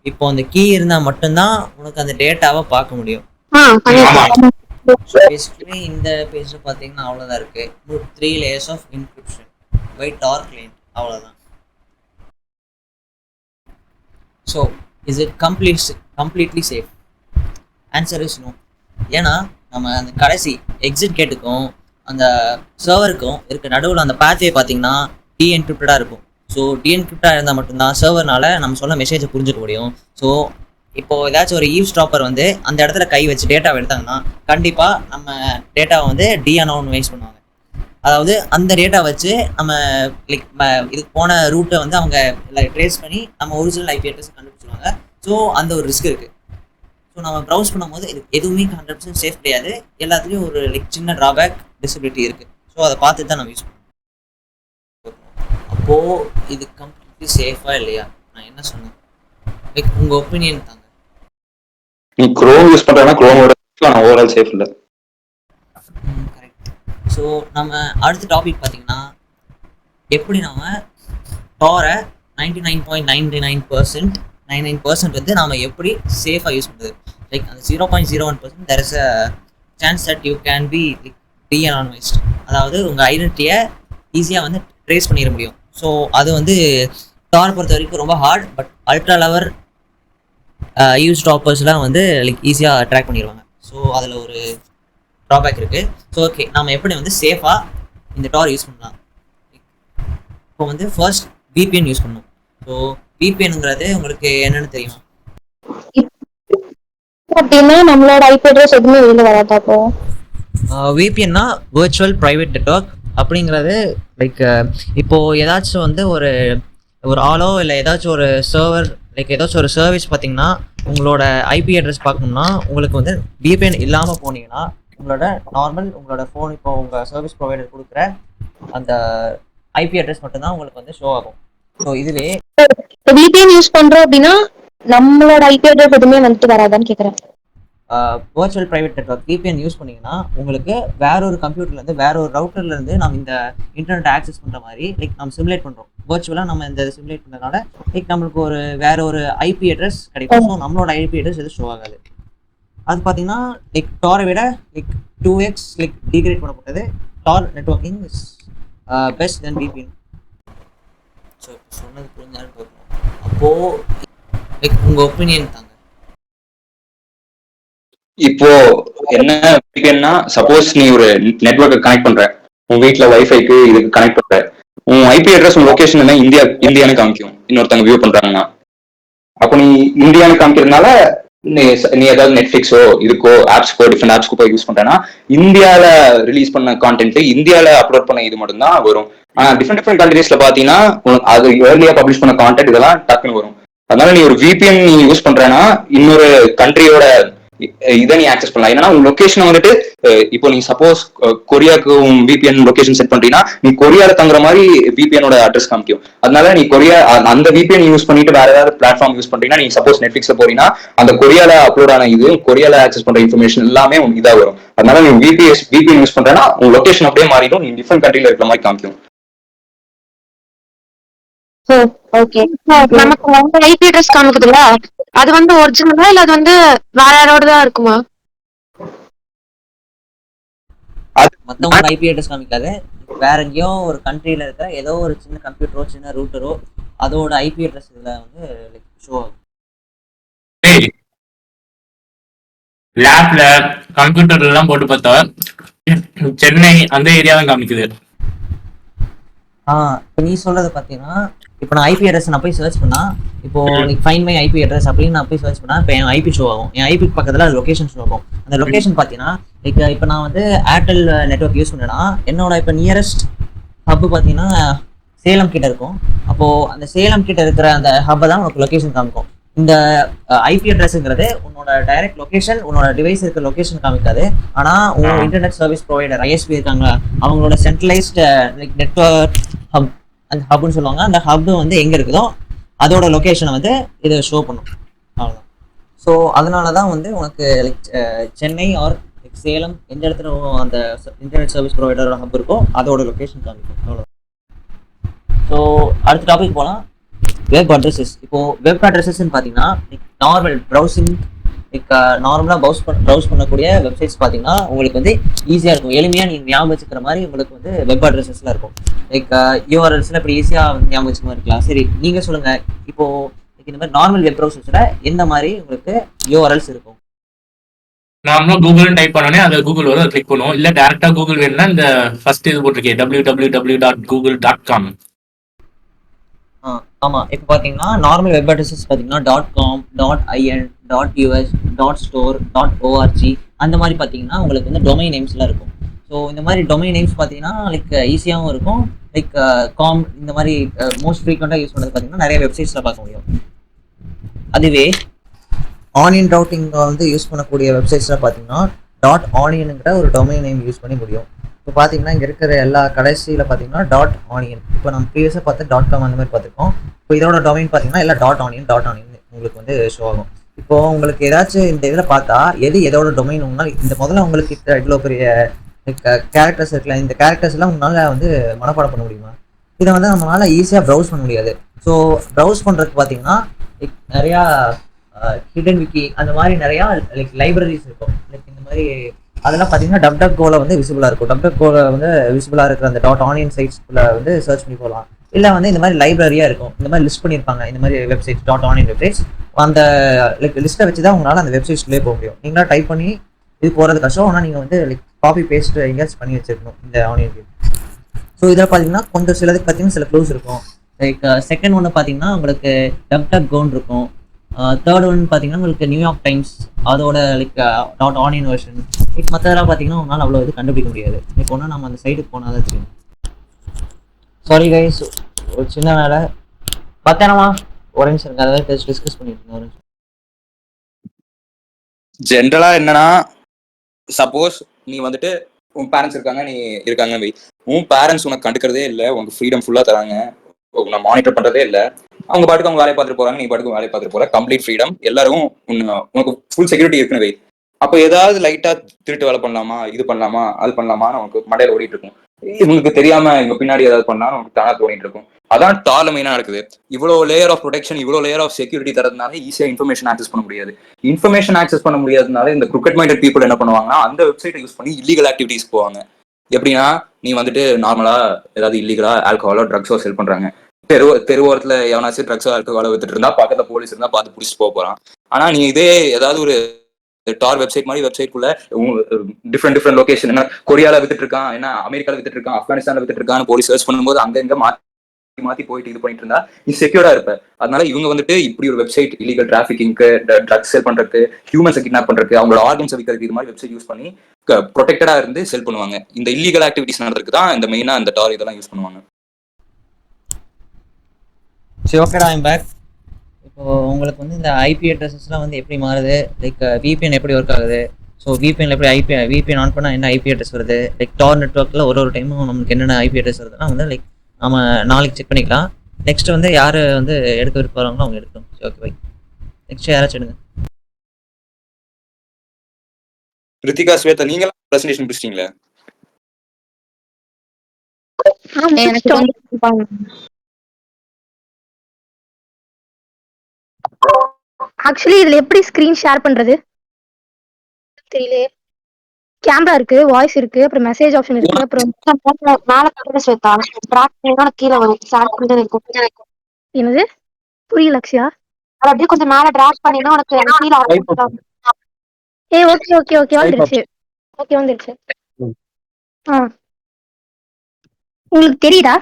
இப்போ அந்த கீ இருந்தால் மட்டும்தான் உனக்கு அந்த டேட்டாவை பார்க்க முடியும். பேசிக்கலி இந்த பேஜில் பார்த்தீங்கன்னா அவ்வளோதான் இருக்குது, 3 layers of encryption by Tor client, அவ்வளோதான். So is it completely safe? Answer is no. ஏன்னா நம்ம அந்த கடைசி எக்ஸிட் கேட்டுக்கும் அந்த சர்வருக்கும் இருக்க நடுவில் அந்த பாத்வே பார்த்தீங்கன்னா டீஎன்கிரிப்டடாக இருக்கும். ஸோ டீஎன்கிரிப்டாக இருந்தால் மட்டும்தான் சர்வர்னால நம்ம சொல்ல மெசேஜை புரிஞ்சுக்க முடியும். ஸோ இப்போது ஏதாச்சும் ஒரு ஈவ் ஸ்டாப்பர் வந்து அந்த இடத்துல கை வச்சு டேட்டாவை எடுத்தாங்கன்னா கண்டிப்பாக நம்ம டேட்டாவை வந்து டீஅனோன்வைஸ் பண்ணுவாங்க, அதாவது அந்த டேட்டா வச்சு நம்ம லைக் இதுக்கு போன ரூட்டை வந்து அவங்க ட்ரேஸ் பண்ணி நம்ம ஒரிஜினல் ஐபி அட்ரஸ் கண்டுபிடிச்சிருவாங்க. ஸோ அந்த ஒரு ரிஸ்க் இருக்குது. ஸோ நம்ம ப்ரௌஸ் பண்ணும்போது இது எதுவுமே 100% சேஃப் கிடையாது, எல்லாத்துலேயும் ஒரு லைக் சின்ன ட்ராபேக் டிசபிலிட்டி இருக்குது. ஸோ அதை பார்த்து தான் நம்ம யூஸ் பண்ணுவோம். அப்போது இது கம்ப்ளீட்லி சேஃபாக இல்லையா? நான் என்ன சொன்னேன், லைக் உங்கள் ஒப்பீனியன் தாங்க. நீ குரோம் யூஸ் பண்ணுறேன்னா குரோமோட ஓவரால் சேஃப் இல்லை. கரெக்ட். ஸோ நம்ம அடுத்த டாபிக் பார்த்தீங்கன்னா எப்படி நம்ம டாரை 99.99% வந்து நாம் எப்படி சேஃபாக யூஸ் பண்ணுறது. லைக் அந்த 0.01% there is a chance that you can be de-anonymized, அதாவது உங்கள் ஐடென்டிட்டியை ஈஸியாக வந்து ட்ரேஸ் பண்ணிட முடியும். ஸோ அது வந்து டார் பொறுத்த வரைக்கும் ரொம்ப hard, but ultra level use டாப்பர்ஸ்லாம் வந்து லைக் ஈஸியாக ட்ராக் பண்ணிடுவாங்க. ஸோ அதில் ஒரு ட்ராபேக் இருக்குது. ஸோ ஓகே, நம்ம எப்படி வந்து சேஃபாக இந்த டார் யூஸ் பண்ணலாம்? இப்போ வந்து ஃபர்ஸ்ட் VPN யூஸ் பண்ணணும். ஸோ VPNங்கிறது உங்களுக்கு என்னன்னு தெரியுமா? அப்படின்னா நம்மளோட ஐபி அட்ரஸ் எதுவுமே வெளியில வராதா? அப்போ VPNனா விர்ச்சுவல் ப்ரைவேட் நெட்வொர்க் அப்படிங்கிறது லைக் இப்போது ஏதாச்சும் வந்து ஒரு ஆளோ இல்லை ஏதாச்சும் ஒரு சர்வர் லைக் ஏதாச்சும் ஒரு சர்வீஸ் பார்த்தீங்கன்னா உங்களோட ஐபி அட்ரஸ் பார்க்கணும்னா உங்களுக்கு வந்து VPN இல்லாமல் போனீங்கன்னா உங்களோட நார்மல் உங்களோட ஃபோன் இப்போ உங்கள் சர்வீஸ் ப்ரொவைடர் கொடுக்குற அந்த ஐபி அட்ரஸ் மட்டும்தான் உங்களுக்கு வந்து ஷோ ஆகும். ஸோ இதுவே VPN யூஸ் பண்றோம் அப்படின்னா நம்மளோட ஐபி அட்ரஸ் எதுவுமே வந்துட்டு வராதான்னு கேட்குறேன். Virtual private network VPN use பண்ணிங்கன்னா உங்களுக்கு வேற ஒரு கம்ப்யூட்டர்லேருந்து வேற ஒரு ரவுட்டர்லேருந்து நம்ம இந்த இன்டர்நெட் ஆக்சஸ் பண்ணுற மாதிரி லைக் நம்ம சிமுலேட் பண்ணுறோம். விர்ச்சுவலாக நம்ம இந்த சிமுலேட் பண்ணுறதுனால லைக் நம்மளுக்கு வேற ஒரு ஐபி அட்ரஸ் கிடைக்கும். ஸோ நம்மளோட ஐபி அட்ரஸ் எதுவும் ஷோ ஆகாது. அது பார்த்தீங்கன்னா லைக் டாரை விட லைக் 2x லைக் டீக்ரேட் பண்ணப்பட்டது. Tor networking is best then VPN. So இப்போ சொன்னது புரிஞ்சாலும் பார்க்கணும். அப்போது லைக் உங்கள் ஒப்பீனியன் தாங்க. இப்போ என்ன VPNனா சப்போஸ் நீ ஒரு நெட்வொர்க்கை கனெக்ட் பண்ற, உன் வீட்டுல வைஃபைக்கு இதுக்கு கனெக்ட் பண்ற, உன் ஐபி அட்ரஸ் உன் லொகேஷன் என்ன இந்தியான்னு காமிக்கும் இன்னொருத்தவங்க வியூ பண்றாங்கன்னா. அப்போ நீ இந்தியான்னு காமிக்கிறதுனால நீ ஏதாவது நெட்ஃபிளிக்ஸோ இதுக்கோ ஆப்ஸ்க்கோ டிஃப்ரெண்ட் ஆப்ஸ்க்கோ போய் யூஸ் பண்றேன்னா இந்தியால ரிலீஸ் பண்ண கான்டென்ட் இந்தியால அப்லோட் பண்ண இது மட்டும் தான் வரும். ஆனா டிஃப்ரெண்ட் கண்ட்ரீஸ்ல பாத்தீங்கன்னா அது ஏர்லியா பப்ளிஷ் பண்ண கான்டென்ட் இதெல்லாம் டக்குன்னு வரும். அதனால நீ ஒரு VPN நீ யூஸ் பண்றேன்னா இன்னொரு கண்ட்ரியோட இதை நீ ஆக்சஸ் பண்ணலாம். ஏன்னா உங்க லொகேஷன் வந்துட்டு இப்போ நீ சப்போஸ் கொரியாவுக்கு VPN லொகேஷன் செட் பண்றீங்கன்னா நீ கொரியால தங்குற மாதிரி VPN-ஓட அட்ரஸ் காமிக்கும். அதனால நீ கொரியா அந்த VPN யூஸ் பண்ணிட்டு வேற ஏதாவது பிளாட்ஃபார்ம் யூஸ் பண்றீங்கன்னா நீ சப்போஸ் நெட்ஃபிளிக்ஸ்ல போறீங்கன்னா அந்த கொரியால அப்லோட் ஆன இது கொரியால ஆக்சஸ் பண்ற இன்ஃபர்மேஷன் எல்லாமே இதா வரும். அதனால நீ VPN யூஸ் பண்றேன்னா உங்க லொகேஷன் அப்படியே மாறிடும், நீ டிஃப்ரெண்ட் கண்ட்ரில இருக்கிற மாதிரி காமிக்கும். ஓகே. நமக்கு உங்க ஐபி அட்ரஸ் காமிக்குதுல்ல, அது வந்து ஒரிஜினலா இல்ல அது வந்து வேற யாரோட தான் இருக்குமா? மத்தவங்க ஐபி அட்ரஸ் காமிக்காது. வேற எங்கேயோ ஒரு கண்ட்ரில இருக்கிற ஏதோ ஒரு சின்ன கம்ப்யூட்டரோ சின்ன ரூட்டரோ அதோட ஐபி அட்ரஸ் இதுல வந்து ஷோ ஆகும். லேப்ல கம்ப்யூட்டர்ல எல்லாம் போட்டு பார்த்தா சென்னை அந்த ஏரியா தான் காமிக்குது. இப்போ நீ சொல்றது பாத்தீங்கன்னா இப்போ நான் ஐபி அட்ரஸ் நான் போய் சர்ச் பண்ணா இப்போ நீ ஃபைண்ட் மை ஐபி அட்ரஸ் அப்படின்னு நான் போய் சர்ச் பண்ணா இப்போ என் ஐபி ஷோ ஆகும். என் ஐபி பக்கத்துல அது லொகேஷன் ஷோ ஆகும். அந்த லொகேஷன் பாத்தீங்கன்னா இப்போ நான் வந்து ஏர்டெல் நெட்வொர்க் யூஸ் பண்ணேன்னா என்னோட இப்போ நியரஸ்ட் ஹப் பாத்தீங்கன்னா சேலம் கிட்ட இருக்கும். அப்போ அந்த சேலம் கிட்ட இருக்கிற அந்த ஹப்பை தான் உனக்கு லொகேஷன் காமிக்கும். இந்த ஐபி அட்ரஸ்ங்கிறது உன்னோட டைரக்ட் லொகேஷன், உன்னோட டிவைஸ் இருக்கிற லொகேஷன் காமிக்காது. ஆனா உங்க இன்டர்நெட் சர்வீஸ் ப்ரொவைடர் ISP இருக்காங்களா அவங்களோட சென்ட்ரலைஸ்ட் லைக் நெட்வொர்க் ஹப், அந்த ஹப்னு சொல்லுவாங்க. அந்த ஹப் வந்து எங்க இருக்குதோ அதோட லொகேஷனை வந்து இதை ஷோ பண்ணும். அவ்வளோதான். ஸோ அதனால தான் வந்து உனக்கு like Chennai or like Salem எந்த இடத்துல அந்த இன்டர்நெட் சர்வீஸ் ப்ரொவைடரோட ஹப் இருக்கோ அதோட லொகேஷன் காமிக்கும். அவ்வளோதான். ஸோ அடுத்த டாபிக் போகலாம். Web addresses. இப்போ வெப் அட்ரஸஸ்ன்னு பார்த்தீங்கன்னா நார்மல் ப்ரௌசிங் லைக் நார்மலாக ப்ரௌஸ் பண்ணக்கூடிய வெப்சைட்ஸ் பார்த்தீங்கன்னா உங்களுக்கு வந்து ஈஸியாக இருக்கும். எளிமையாக நீங்கள் ஞாபகம் வச்சுக்கிற மாதிரி உங்களுக்கு வந்து வெப் அட்ரஸஸ்லாம் இருக்கும். லைக் URLஸ்லாம் இப்படி ஈஸியாக ஞாபகம் வச்சுக்க மாதிரி இருக்கலாம். சரி நீங்கள் சொல்லுங்கள், இப்போ இந்த மாதிரி நார்மல் வெப் ப்ரௌசர்ஸில் எந்த மாதிரி உங்களுக்கு URLs இருக்கும்? நார்மலா கூகுள் டைப் பண்ணோடனே அதை கூகுள் வரும், கிளிக் பண்ணுவோம். இல்ல டேரக்டா கூகுள் வேணும்னா இந்த ஃபர்ஸ்ட் இது போட்டிருக்கேன் www.google.com. ஆமாம். இப்போ பார்த்தீங்கன்னா நார்மல் வெப் அட்ரஸஸ் பார்த்தீங்கன்னா .com, .in, .us, .store, .org அந்த மாதிரி பார்த்தீங்கன்னா உங்களுக்கு வந்து டொமைன் நேம்ஸ்லாம் இருக்கும். ஸோ இந்த மாதிரி டொமைன் நேம்ஸ் பார்த்தீங்கன்னா லைக் ஈஸியாகவும் இருக்கும். லைக் இந்த மாதிரி மோஸ்ட் ஃப்ரீக்வெண்ட்டாக யூஸ் பண்ணுறது பார்த்தீங்கன்னா நிறைய வெப்சைட்ஸில் பார்க்க முடியும். அதுவே ஆனியன் ரவுட்டிங் வந்து யூஸ் பண்ணக்கூடிய வெப்சைட்ஸில் பார்த்தீங்கன்னா .onion-ங்கிற ஒரு டொமைன் நேம் யூஸ் பண்ணி முடியும். இப்போ பார்த்தீங்கன்னா இங்கே இருக்கிற எல்லா கடைசியில் பார்த்தீங்கன்னா .onion. இப்போ நம்ம ப்ரீவியஸாக பார்த்து .com அந்த மாதிரி பார்த்துருக்கோம். இப்போ இதோட டொமைன் பார்த்தீங்கன்னா எல்லாம் .onion உங்களுக்கு வந்து ஷோ ஆகும். இப்போ உங்களுக்கு ஏதாச்சும் இந்த இதில் பார்த்தா எதோட டொமைன் உங்களால் இந்த முதல்ல உங்களுக்கு இவ்வளோ பெரிய கேரக்டர்ஸ் இருக்குல்ல, இந்த கேரக்டர்ஸ் எல்லாம் உங்களால் வந்து மனப்பாடம் பண்ண முடியுமா? இதை வந்து நம்மளால ஈஸியாக ப்ரௌஸ் பண்ண முடியாது. ஸோ ப்ரௌஸ் பண்ணுறதுக்கு பார்த்தீங்கன்னா நிறையா ஹிடன் விக்கி அந்த மாதிரி நிறையா லைக் லைப்ரரிஸ் இருக்கும். லைக் இந்த மாதிரி அதெல்லாம் பார்த்தீங்கன்னா DuckDuckGoல வந்து விசிபிளாக இருக்கும். DuckDuckGoல வந்து விசிபிளாக இருக்கிற அந்த .onion சைட்ஸ்குள்ள வந்து சர்ச் பண்ணி போகலாம். இல்லை வந்து இந்த மாதிரி லைப்ரரியாக இருக்கும், இந்த மாதிரி லிஸ்ட் பண்ணியிருப்பாங்க இந்த மாதிரி வெப்சைட்ஸ் .onion வெப்சைட்ஸ். அந்த லைக் லிஸ்ட்டை வச்சு தான் உங்களால் அந்த வெப்சைட்ஸ்லேயே போக முடியும். நீங்களாம் டைப் பண்ணி இது போகிறது கஷ்டம். ஆனால் நீங்கள் வந்து லைக் காப்பி பேஸ்ட் எங்கேயாச்சும் பண்ணி வச்சிருக்கணும் இந்த ஆனியன் கேம். ஸோ இதில் பார்த்தீங்கன்னா கொஞ்சம் சிலதுக்கு பார்த்தீங்கன்னா சில க்ளூஸ் இருக்கும். லைக் செகண்ட் ஒன்று பார்த்தீங்கன்னா உங்களுக்கு DuckDuckGoன்னு இருக்கும். தேர்ட் ஒன் பார்த்தீங்கன்னா உங்களுக்கு நியூயார்க் டைம்ஸ் அதோட லைக் .onion வெர்ஷன். லைக் மற்றதெல்லாம் பார்த்தீங்கன்னா உங்களால் அவ்வளோ இது கண்டுபிடிக்க முடியாது. இப்போ ஒன்று நம்ம அந்த சைடுக்கு போனால் தான் தெரியும். சாரி கைஸ், ஒரு சின்ன வேலை பார்த்தேனமா ஒரு நிமிஷம் இருக்கு, அதை டிஸ்கஸ் பண்ணிட்டு இருந்தேன் ஒரு நிமிஷம். ஜென்ரலா என்னன்னா சப்போஸ் நீ வந்துட்டு உன் பேரண்ட்ஸ் இருக்காங்க, நீ இருக்காங்க வை, உன் பேரண்ட்ஸ் உனக்கு கண்டுக்கிறதே இல்லை, உனக்கு ஃப்ரீடம் ஃபுல்லா தராங்க, உன்னை மானிட்டர் பண்றதே இல்லை, அவங்க பாட்டுக்கு அவங்க வேலையை பார்த்துட்டு போறாங்க, நீ பாட்டுக்கு வேலையை பார்த்துட்டு போற, கம்ப்ளீட் ஃப்ரீடம், எல்லாரும் உனக்கு ஃபுல் செக்யூரிட்டி இருக்குன்னு வை. அப்போ ஏதாவது லைட்டா திருட்டு வேலை பண்ணலாமா, இது பண்ணலாமா, அது பண்ணலாமான்னு உனக்கு மண்டையில ஓடிட்டு இருக்கும். இவங்களுக்கு தெரியாம இவங்க பின்னாடி ஏதாவது பண்ணா உனக்கு தானா தோணிட்டு இருக்கும். அதான் டார்ல மெயினா நடக்குது. இவ்வளவு லேயர் ஆஃப் ப்ரொடெக்ஷன், இவ்வளவு லேயர் ஆஃப் செக்யூரிட்டி தரதுனால ஈஸியா இன்ஃபர்மேஷன் ஆக்சஸ் பண்ண முடியாது. இன்ஃபர்மேஷன் ஆக்சஸ் பண்ண முடியாததுனால இந்த கிரிக்கெட் மைண்டட் பீப்புள் என்ன பண்ணுவாங்கன்னா அந்த வெப்சைட்டை யூஸ் பண்ணி இல்லீகல் ஆக்டிவிட்டிஸ் போவாங்க. எப்படின்னா நீ வந்துட்டு நார்மலா ஏதாவது இல்லீகலா ஆல்கஹாலோ ட்ரக்ஸோ செல் பண்றாங்க, தெருவோரத்துல எவனாச்சும் ட்ரக்ஸோ ஆல்கஹாலோ வித்துட்டு இருந்தா பக்கத்துல போலீஸ் இருந்தா பார்த்து பிடிச்சிட்டு போறான். ஆனா நீ இதே ஏதாவது ஒரு டார் வெப்சைட் மாதிரி வெப்சைட்குள்ள டிஃப்ரெண்ட் லொகேஷன், என்ன கொரியால வித்துட்டு இருக்கான், என்ன அமெரிக்கால வித்துட்டு இருக்கான், ஆப்கானிஸ்தான்ல வித்துட்டு இருக்கான்னு போலீஸ் சர்ச் பண்ணும்போது அங்க எங்க மாத்தி போயிட்டு இது பண்ணிட்டு இருந்தா நீ செக்யூர்டா இருப்ப. அதனால இவங்க வந்துட்டு இப்படி ஒரு வெப்சைட் இல்லீகல் டிராஃபிக்கிங்க்கு, ட்ரக்ஸ் செல் பண்றதுக்கு, ஹியூமன்ஸை கிட்னாப் பண்றதுக்கு, அவங்களோட ஆர்கன்ஸ் விற்கிறதுக்கு இது மாதிரி வெப்சைட் யூஸ் பண்ணி ப்ரொடெக்டடா இருந்து செல் பண்ணுவாங்க. இந்த இல்லீகல் ஆக்டிவிட்டிஸ் நடக்கிறதுக்கு தான் இந்த மெயினா இந்த டார் இதெல்லாம் யூஸ் பண்ணுவாங்க. சரி, ஓகேடா, ஐம் பேக். இப்போ உங்களுக்கு வந்து இந்த ஐபி அட்ரஸஸ்லாம் வந்து எப்படி மாறுது, லைக் விபிஎன் எப்படி ஒர்க் ஆகுது, ஸோ விபிஎன்ல எப்படி விபிஎன் ஆன் பண்ணால் என்ன ஐபி அட்ரஸ் வருது, லைக் டார் நெட்ஒர்க்கில் ஒரு டைமும் நமக்கு என்னென்ன ஐபி அட்ரஸ் வருதுன்னா வந்து லைக் நம்ம நாளைக்கு செக் பண்ணிக்கலாம். நெக்ஸ்ட் வந்து யார் வந்து எடுக்க விருப்பறாங்களோ அவங்க எடுக்கணும். சரி, ஓகே, பை. நெக்ஸ்ட் யாராச்சும் எடுங்க. ரித்திகா, ஸ்வேதா, நீங்களாம் பிரசன்டேஷன் முடிச்சிட்டீங்களா? ஆக்சுவலி இதுல எப்படி ஸ்கிரீன் ஷேர் பண்றது தெரியல. கேமரா இருக்கு, வாய்ஸ் இருக்கு, அப்புறம் மெசேஜ் ஆப்ஷன் இருக்கு, அப்புறம் மேல கீழே வரும். என்னது புரியல அக்ஷயா? அப்படியே கொஞ்சம் மேல டிராக் பண்ணினா உனக்கு கீழ ஆரம்பிக்கும். ஓகே ஓகே ஓகே, வந்துருச்சு. ஓகே, வந்துருச்சு. உங்களுக்கு தெரியுதா?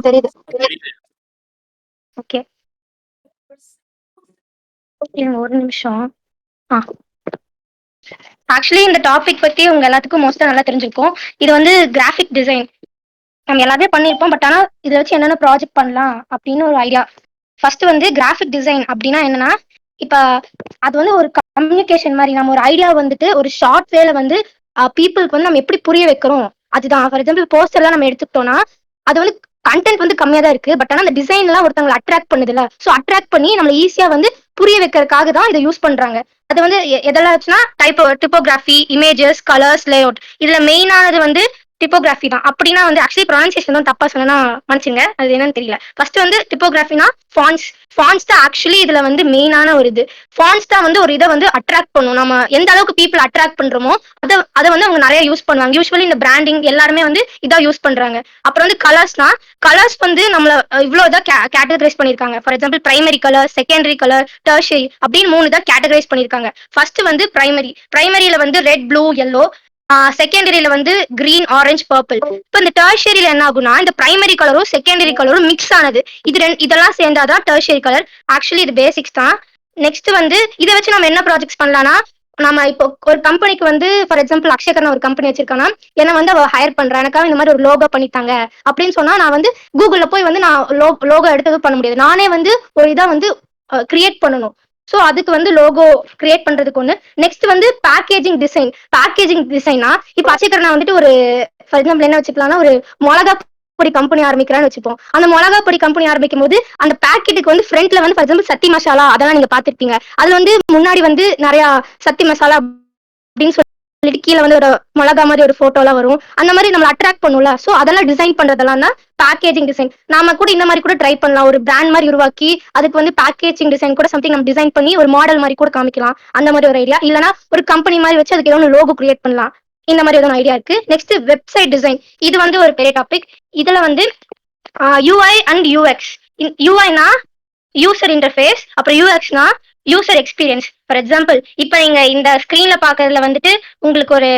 தெரியுது. ஓகே, ஒரு நிமிஷம். ஆக்சுவலி இந்த டாபிக் பத்தி உங்க எல்லாத்துக்கும் மோஸ்டா நல்லா தெரிஞ்சிருக்கும். இது வந்து கிராஃபிக் டிசைன் நம்ம எல்லாமே பண்ணியிருப்போம். பட் ஆனால் இதை வச்சு என்னென்ன ப்ராஜெக்ட் பண்ணலாம் அப்படின்னு ஒரு ஐடியா. ஃபர்ஸ்ட் வந்து கிராஃபிக் டிசைன் அப்படின்னா என்னன்னா, இப்ப அது வந்து ஒரு கம்யூனிகேஷன் மாதிரி. நம்ம ஒரு ஐடியா வந்துட்டு ஒரு ஷார்ட் வேல வந்து பீப்புளுக்கு வந்து நம்ம எப்படி புரிய வைக்கிறோம் அதுதான். ஃபார் எக்ஸாம்பிள் போஸ்டர்லாம் நம்ம எடுத்துக்கிட்டோம்னா அது வந்து கண்டென்ட் வந்து கம்மியா தான் இருக்கு. பட் ஆனால் அந்த டிசைன் எல்லாம் ஒருத்தவங்களை அட்ராக்ட் பண்ணுதுல, ஸோ அட்ராக்ட் பண்ணி நம்மள ஈஸியா வந்து புரிய வைக்கிறதுக்காக தான் இதை யூஸ் பண்றாங்க. அது வந்து எதெல்லாம் வச்சுன்னா டிப்போகிராஃபி, இமேஜஸ், கலர்ஸ், லேஅவுட். இதுல மெயினானது வந்து டிப்போகிராஃபி தான். அப்படின்னா வந்து ஆக்சுவலி ப்ரொனன்சியேஷன் தான் தப்பா சொன்னா மன்னிச்சுங்க, அது என்னன்னு தெரியல. ஃபர்ஸ்ட் வந்து டிப்போகிராஃபினா ஃபான்ஸ் தான் ஆக்சுவலி இதுல வந்து மெயினான ஒரு இது. ஃபான்ஸ் தான் வந்து ஒரு இதை வந்து அட்ராக்ட் பண்ணும். நம்ம எந்த அளவுக்கு பீப்புள் அட்ராக்ட் பண்றோமோ அதை வந்து அவங்க நிறைய யூஸ் பண்ணுவாங்க. யூஸ்வலி இந்த பிராண்டிங் எல்லாருமே வந்து இதான் யூஸ் பண்றாங்க. அப்புறம் வந்து கலர்ஸ் வந்து நம்மள இவ்வளவுதான் கேட்டகரைஸ் பண்ணிருக்காங்க. For example primary colour, secondary colour, tertiary அப்படின்னு 3 தான் கேட்டகரைஸ் பண்ணிருக்காங்க. ஃபர்ஸ்ட் வந்து பிரைமரியில வந்து ரெட், ப்ளூ, எல்லோ. செகண்டரியில வந்து கிரீன், ஆரஞ்சு, பர்பிள். இப்ப இந்த டெர்ஷரியில என்ன ஆகும்னா இந்த பிரைமரி கலரும் செகண்டரி கலரும் மிக்ஸ் ஆனது. இதெல்லாம் சேர்ந்தாதான் டெர்ஷரி கலர். ஆக்சுவலி இது பேசிக்ஸ் தான். நெக்ஸ்ட் வந்து இதை வச்சு நம்ம என்ன ப்ராஜெக்ட்ஸ் பண்ணலாம்னா, நம்ம இப்போ ஒரு கம்பெனிக்கு வந்து ஃபார் எக்ஸாம்பிள் அக்ஷயகரன் ஒரு கம்பெனி வச்சிருக்கானா, என்ன வந்து அவ ஹையர் பண்றேன், எனக்காக இந்த மாதிரி ஒரு லோகோ பண்ணித்தாங்க அப்படின்னு சொன்னா, நான் வந்து கூகுள்ல போய் வந்து நான் லோகோ எடுத்து பண்ண முடியாது. நானே வந்து ஒரு இதா வந்து கிரியேட் பண்ணணும். ஸோ அதுக்கு வந்து லோகோ கிரியேட் பண்றதுக்கு ஒண்ணு. நெக்ஸ்ட் வந்து பேக்கேஜிங் டிசைனா, இப்போ அக்ஷயகரன் வந்துட்டு ஒரு ஃபார் எக்ஸாம்பிள் என்ன வச்சுக்கலாம்னா, ஒரு மிளகா பொடி கம்பெனி ஆரம்பிக்கிறான்னு வச்சுப்போம். அந்த மிளகா பொடி கம்பெனி ஆரம்பிக்கும் போது அந்த பேக்கெட்டுக்கு வந்து ஃப்ரண்ட்ல வந்து ஃபார் எக்ஸாம்பிள் சக்தி மசாலா அதெல்லாம் நீங்க பாத்திருப்பீங்க. அதுல வந்து முன்னாடி வந்து நிறைய சக்தி மசாலா அப்படின்னு சொல்லிட்டு கீழே வந்து ஒரு மிளகா மாதிரி ஒரு போட்டோ எல்லாம் வரும். அந்த மாதிரி நம்ம அட்ராக்ட் பண்ணும்ல. ஸோ அதெல்லாம் டிசைன் பண்றதெல்லாம் தான் பேக்கேஜிங் டிசைன். நாம கூட இந்த மாதிரி கூட ட்ரை பண்ணலாம். ஒரு பிராண்ட் மாதிரி உருவாக்கி அதுக்கு வந்து பேக்கேஜிங் டிசைன் கூட சம்திங் நம்ம டிசைன் பண்ணி ஒரு மாடல் மாதிரி கூட காமிக்கலாம். அந்த மாதிரி ஒரு ஐடியா. இல்லைன்னா ஒரு கம்பெனி மாதிரி வச்சு அதுக்கு ஏதாவது லோகோ கிரியேட் பண்ணலாம். இந்த மாதிரி ஏதாவது ஐடியா இருக்கு. Next website design. இது வந்து ஒரு பெரிய டாபிக். இதுல வந்து யூஐ அண்ட் யூஎக்ஸ். யூஐனா யூசர் இன்டர்ஃபேஸ், அப்புறம் யூஎக்ஸ்னா யூசர் எக்ஸ்பீரியன்ஸ். ஃபார் எக்ஸாம்பிள் இப்ப நீங்க இந்த ஸ்கிரீன்ல பாக்குறதுல வந்துட்டு உங்களுக்கு ஒரு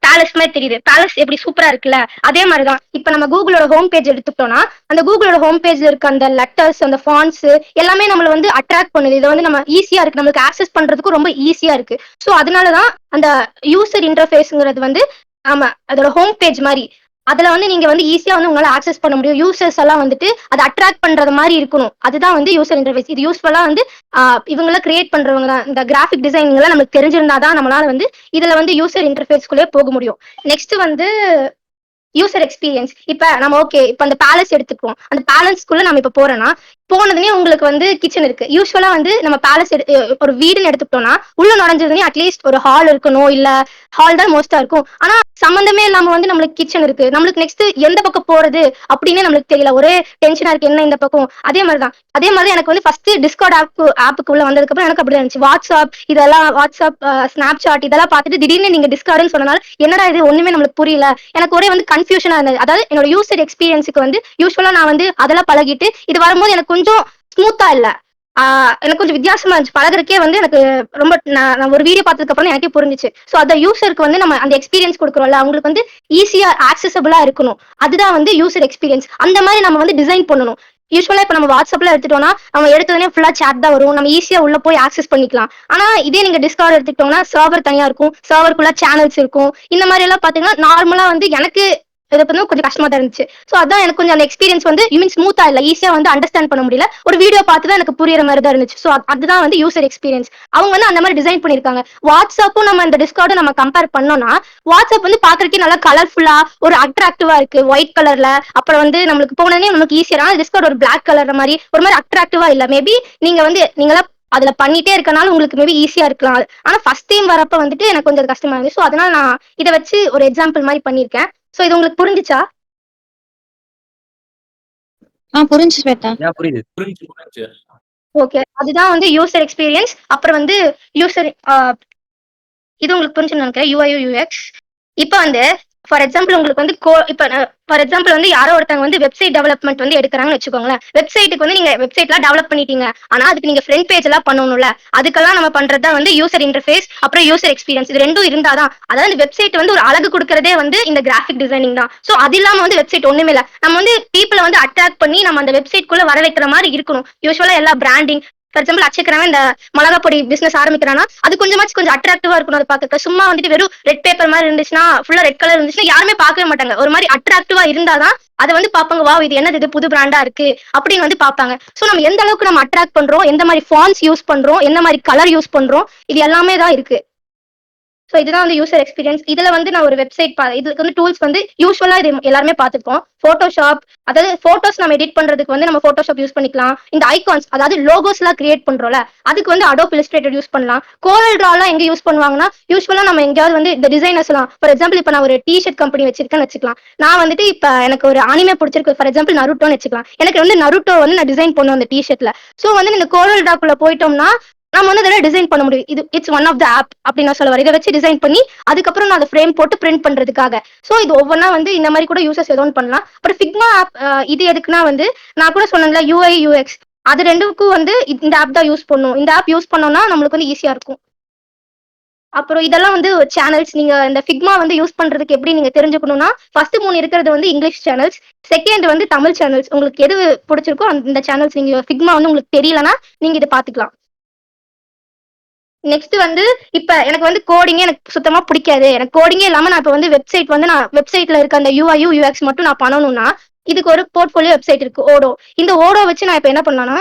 பேலஸ் மாதிரி தெரியுது. பேலஸ் எப்படி சூப்பரா இருக்குல்ல, அதே மாதிரிதான் இப்ப நம்ம கூகுளோட ஹோம் பேஜ் எடுத்துட்டோம்னா அந்த கூகுளோட ஹோம் பேஜ்ல இருக்க அந்த லெட்டர்ஸ், அந்த ஃபாண்ட்ஸ் எல்லாமே நம்மள வந்து அட்ராக்ட் பண்ணுது. இதை வந்து நம்ம ஈஸியா இருக்கு, நம்மளுக்கு ஆக்சஸ் பண்றதுக்கு ரொம்ப ஈஸியா இருக்கு. ஸோ அதனாலதான் அந்த யூசர் இன்டர்ஃபேஸ்ங்கிறது வந்து ஆமா அதோட ஹோம் பேஜ் மாதிரி. அதுல வந்து நீங்க வந்து ஈஸியா வந்து உங்களால ஆக்சஸ் பண்ண முடியும். யூசர்ஸ் எல்லாம் வந்துட்டு அதை அட்ராக்ட் பண்றது மாதிரி இருக்கணும். அதுதான் வந்து யூசர் இன்டர்ஃபேஸ். இது யூஸ்ஃபுல்லா வந்து இவங்கள கிரியேட் பண்றவங்க தான். இந்த கிராஃபிக் டிசைனிங் எல்லாம் நமக்கு தெரிஞ்சிருந்தாதான் நம்மளால வந்து இதுல வந்து யூசர் இன்டர்ஃபேஸ்க்குள்ளே போக முடியும். நெக்ஸ்ட் வந்து யூசர் எக்ஸ்பீரியன்ஸ். இப்ப நம்ம ஓகே இப்ப அந்த பேலஸ் எடுத்துக்குவோம். அந்த பேலஸ்க்குள்ள நம்ம இப்ப போறோம்னா போனதுனே உங்களுக்கு வந்து கிச்சன் இருக்கு. யூஸ்வலா வந்து நம்ம பேலஸ் ஒரு வீடுன்னு எடுத்துக்கிட்டோம்னா உள்ள நுழைஞ்சதுனே அட்லீஸ்ட் ஒரு ஹால் இருக்கணும், இல்ல ஹால் தான் மோஸ்டா இருக்கும். ஆனா சம்பந்தமே இல்லாம வந்து நம்மளுக்கு கிச்சன் இருக்கு. நம்மளுக்கு நெக்ஸ்ட் எந்த பக்கம் போறது அப்படின்னு நம்மளுக்கு தெரியல. ஒரே டென்ஷனா இருக்கு, என்ன இந்த பக்கம். அதே மாதிரி எனக்கு வந்து ஃபர்ஸ்ட் டிஸ்கார்ட் ஆப்புக்கு உள்ள வந்ததுக்கு அப்புறம் எனக்கு அப்படி இருந்துச்சு. வாட்ஸ்அப், ஸ்னாப்சாட் இதெல்லாம் பார்த்துட்டு திடீர்னு நீங்க டிஸ்கார்ட்னு சொன்னனால என்னடா இது ஒண்ணுமே நம்மளுக்கு புரியல. எனக்கு ஒரே வந்து கன்ஃபியூஷனா இருந்தது. அதாவது என்னோட யூசர் எக்ஸ்பீரியன்ஸுக்கு வந்து யூஸ்வலா நான் வந்து அதெல்லாம் பழகிட்டு இது வரும்போது எனக்கு கொஞ்சம் ஸ்மூத்தா இல்ல. எனக்கு கொஞ்சம் வித்தியாசமா இருந்துச்சு. பழகுறதுக்கே வந்து எனக்கு ரொம்ப நான் ஒரு வீடியோ பார்த்ததுக்கு அப்புறம் எனக்கே புரிஞ்சுச்சு. ஸோ அந்த யூசருக்கு வந்து நம்ம அந்த எக்ஸ்பீரியன்ஸ் கொடுக்குறோம்ல, அவங்களுக்கு வந்து ஈஸியா ஆக்சசபிளா இருக்கணும். அதுதான் வந்து யூசர் எக்ஸ்பீரியன்ஸ். அந்த மாதிரி நம்ம வந்து டிசைன் பண்ணணும். யூஸ்வலா இப்ப நம்ம வாட்ஸ்அப்ல எடுத்துட்டோம்னா நம்ம எடுத்தோடனே ஃபுல்லா சாட் தான் வரும். நம்ம ஈஸியா உள்ள போய் ஆக்சஸ் பண்ணிக்கலாம். ஆனா இதே நீங்க டிஸ்கார்ட் எடுத்துக்கிட்டோம்னா சர்வர் தனியா இருக்கும், சர்வருக்குள்ள சேனல்ஸ் இருக்கும். இந்த மாதிரி எல்லாம் பாத்தீங்கன்னா நார்மலா வந்து எனக்கு இதை பத்தி கொஞ்சம் கஷ்டமா தான் இருந்துச்சு. சோ அதான் எனக்கு கொஞ்சம் அந்த எக்ஸ்பீரியன்ஸ் வந்து யூ மீன் ஸ்மூத்தா இல்ல, ஈஸியா வந்து அண்டர்ஸ்டாண்ட் பண்ண முடியல. ஒரு வீடியோ பார்த்து தான் எனக்கு புரியுற மாதிரி தான் இருந்துச்சு. சோ அதுதான் வந்து யூசர் எக்ஸ்பீரியன்ஸ். அவங்க வந்து அந்த மாதிரி டிசைன் பண்ணிருக்காங்க. வாட்ஸ்அப்பும் நம்ம இந்த டிஸ்கார்டும் நம்ம கம்பேர் பண்ணோம்னா வாட்ஸ்அப் வந்து பாக்குறதுக்கே நல்லா கலர்ஃபுல்லா ஒரு அட்ராக்டிவா இருக்கு, ஒயிட் கலர்ல. அப்புறம் வந்து நம்மளுக்கு போனதே நமக்கு ஈஸியா. டிஸ்கார்ட் ஒரு பிளாக் கலர் மாதிரி ஒரு மாதிரி அட்ராக்டிவா இல்ல. மேபி நீங்க வந்து நீங்களா அதுல பண்ணிட்டே இருக்கனால உங்களுக்கு மேபி ஈஸியா இருக்கலாம். ஆனா ஃபர்ஸ்ட் டைம் வரப்ப வந்துட்டு எனக்கு கொஞ்சம் கஷ்டமா இருந்துச்சு. சோ அதனால நான் இதை வச்சு ஒரு எக்ஸாம்பிள் மாதிரி பண்ணிருக்கேன். சோ இது உங்களுக்கு புரிஞ்சுச்சா? புரிஞ்சு ஸ்வேதா. புரியுது. புரிஞ்சு. ஓகே, அதுதான் வந்து யூசர் எக்ஸ்பீரியன்ஸ். அப்புறம் வந்து யூசர் இது உங்களுக்கு புரிஞ்சுன்னு நினைக்கிறேன், யூஐ யூஎக்ஸ். இப்போ வந்து ஃபார் எக்ஸாம்பிள் உங்களுக்கு வந்து இப்போ ஃபார் எக்ஸாம்பிள் வந்து யாரோ ஒருத்தவங்க வந்து வெப்சைட் டெவலப்மெண்ட் வந்து எடுக்கிறாங்கன்னு வச்சுக்கோங்களேன். வெப்சைட்டுக்கு வந்து நீங்க வெப்சைட்லாம் டெவலப் பண்ணிட்டீங்க, ஆனா அதுக்கு நீங்க ஃப்ரண்ட் பேஜ் எல்லாம் பண்ணணும்ல. அதுக்கெல்லாம் நம்ம பண்றது தான் வந்து யூசர் இன்டர்ஃபேஸ் அப்புறம் யூசர் எக்ஸ்பீரியன்ஸ். இது ரெண்டும் இருந்தாதான், அதாவது வெப்சைட் வந்து ஒரு அழகு கொடுக்கறதே வந்து இந்த கிராஃபிக் டிசைனிங் தான். சோ அது இல்லாம வந்து வெப்சைட் ஒண்ணுமே இல்ல. நம்ம வந்து பீப்புளை வந்து அட்ராக்ட் பண்ணி நம்ம அந்த வெப்சைட் குள்ள வர வைக்கிற மாதிரி இருக்கணும். யூஸ்வலா எல்லா பிராண்டிங் ஃபார் எக்ஸாம்பிள் அச்சக்கிறவன் இந்த மிளகா பொடி பிசினஸ் ஆரம்பிக்கிறானா அது கொஞ்சம் அட்ராக்டிவா இருக்கணும். அதை பார்க்க சும்மா வந்துட்டு வெறும் ரெட் பேப்பர் மாதிரி இருந்துச்சுன்னா, ஃபுல்லா ரெட் கலர் இருந்துச்சுன்னா யாருமே பார்க்கவே மாட்டாங்க. ஒரு மாதிரி அட்ராக்டிவா இருந்தாதான் அதை வந்து பாப்பாங்க, வா இது என்னது, இது புது பிராண்டா இருக்கு அப்படின்னு வந்து பாப்பாங்க. சோ நம்ம எந்த அளவுக்கு நம்ம அட்ராக்ட் பண்றோம், எந்த மாதிரி ஃபாண்ட்ஸ் யூஸ் பண்றோம், எந்த மாதிரி கலர் யூஸ் பண்றோம், இது எல்லாமே தான் இருக்கு. ஸோ இதுதான் வந்து யூசர் எக்ஸ்பீரியன்ஸ். இதுல வந்து நான் ஒரு வெப்சைட் இதுக்கு வந்து டூல்ஸ் வந்து யூஸ்வலா இது எல்லாருமே பார்த்துருப்போம். போட்டோஷாப், அதாவது போட்டோஸ் நம்ம எடிட் பண்றதுக்கு வந்து நம்ம போட்டோஷாப் யூஸ் பண்ணிக்கலாம். இந்த ஐகான்ஸ், அதாவது லோகோஸ் எல்லாம் கிரியேட் பண்றோம்ல, அதுக்கு வந்து அடோப் இல்லஸ்ட்ரேட்டர் யூஸ் பண்ணலாம். கோரல் டிரா எல்லாம் எங்க யூஸ் பண்ணுவாங்கன்னா, யூஸ்வலா நம்ம எங்கேயாவது வந்து இந்த டிசைனர்ஸ் எல்லாம் ஃபார் எக்ஸாம்பிள் இப்ப நான் ஒரு டிஷர்ட் கம்பெனி வச்சிருக்கேன்னு வச்சுக்கலாம். நான் வந்துட்டு இப்ப எனக்கு ஒரு அனிமே பிடிச்சிருக்கு, ஃபார் எக்ஸாம்பிள் நருட்டோன்னு வச்சுக்கலாம். எனக்கு வந்து நருட்டோ வந்து நான் டிசைன் பண்ணுவேன் அந்த டிஷர்ட்ல. சோ வந்து இந்த கோரல் டிராக்குள்ள போயிட்டோம்னா நம்ம வந்து அதெல்லாம் டிசைன் பண்ண முடியும். இது it's one of the app அப்படின்னு நான் சொல்ல வரேன். இதை வச்சு டிசைன் பண்ணி அதுக்கப்புறம் நான் அதை ஃப்ரேம் போட்டு பிரிண்ட் பண்றதுக்காக. சோ இது ஒவ்வொன்றா வந்து இந்த மாதிரி கூட யூசர்ஸ் ஏதோ பண்ணலாம். அப்புறம் ஃபிக்மா ஆப், இது எதுக்குன்னா வந்து நான் கூட சொன்னேன்ல யூஐ யூஎக்ஸ், அது ரெண்டுக்கும் வந்து இந்த ஆப் தான் யூஸ் பண்ணும். இந்த ஆப் யூஸ் பண்ணோம்னா நம்மளுக்கு வந்து ஈஸியா இருக்கும். அப்புறம் இதெல்லாம் வந்து சேனல்ஸ், நீங்க இந்த ஃபிக்மா வந்து யூஸ் பண்றதுக்கு எப்படி நீங்க தெரிஞ்சுக்கணும்னா, ஃபர்ஸ்ட் 3 இருக்கிறது வந்து இங்கிலீஷ் சேனல்ஸ், செகண்ட் வந்து தமிழ் சேனல்ஸ். உங்களுக்கு எது பிடிச்சிருக்கோ இந்த சேனல்ஸ், நீங்க ஃபிக்மா வந்து உங்களுக்கு தெரியலன்னா நீங்க இதை பாத்துக்கலாம். நெக்ஸ்ட் வந்து இப்ப எனக்கு வந்து கோடிங்கே எனக்கு சுத்தமா பிடிக்காது, எனக்கு கோடிங்கே இல்லாம நான் இப்ப வந்து நான் வெப்சைட்ல இருக்க அந்த யூஐ யூஎக்ஸ் மட்டும் நான் பண்ணணும்னா இதுக்கு ஒரு போர்ட்ஃபோலியோ வெப்சைட் இருக்கு, ஓடோ. இந்த ஓடோ வச்சு நான் இப்ப என்ன பண்ணலாம்னா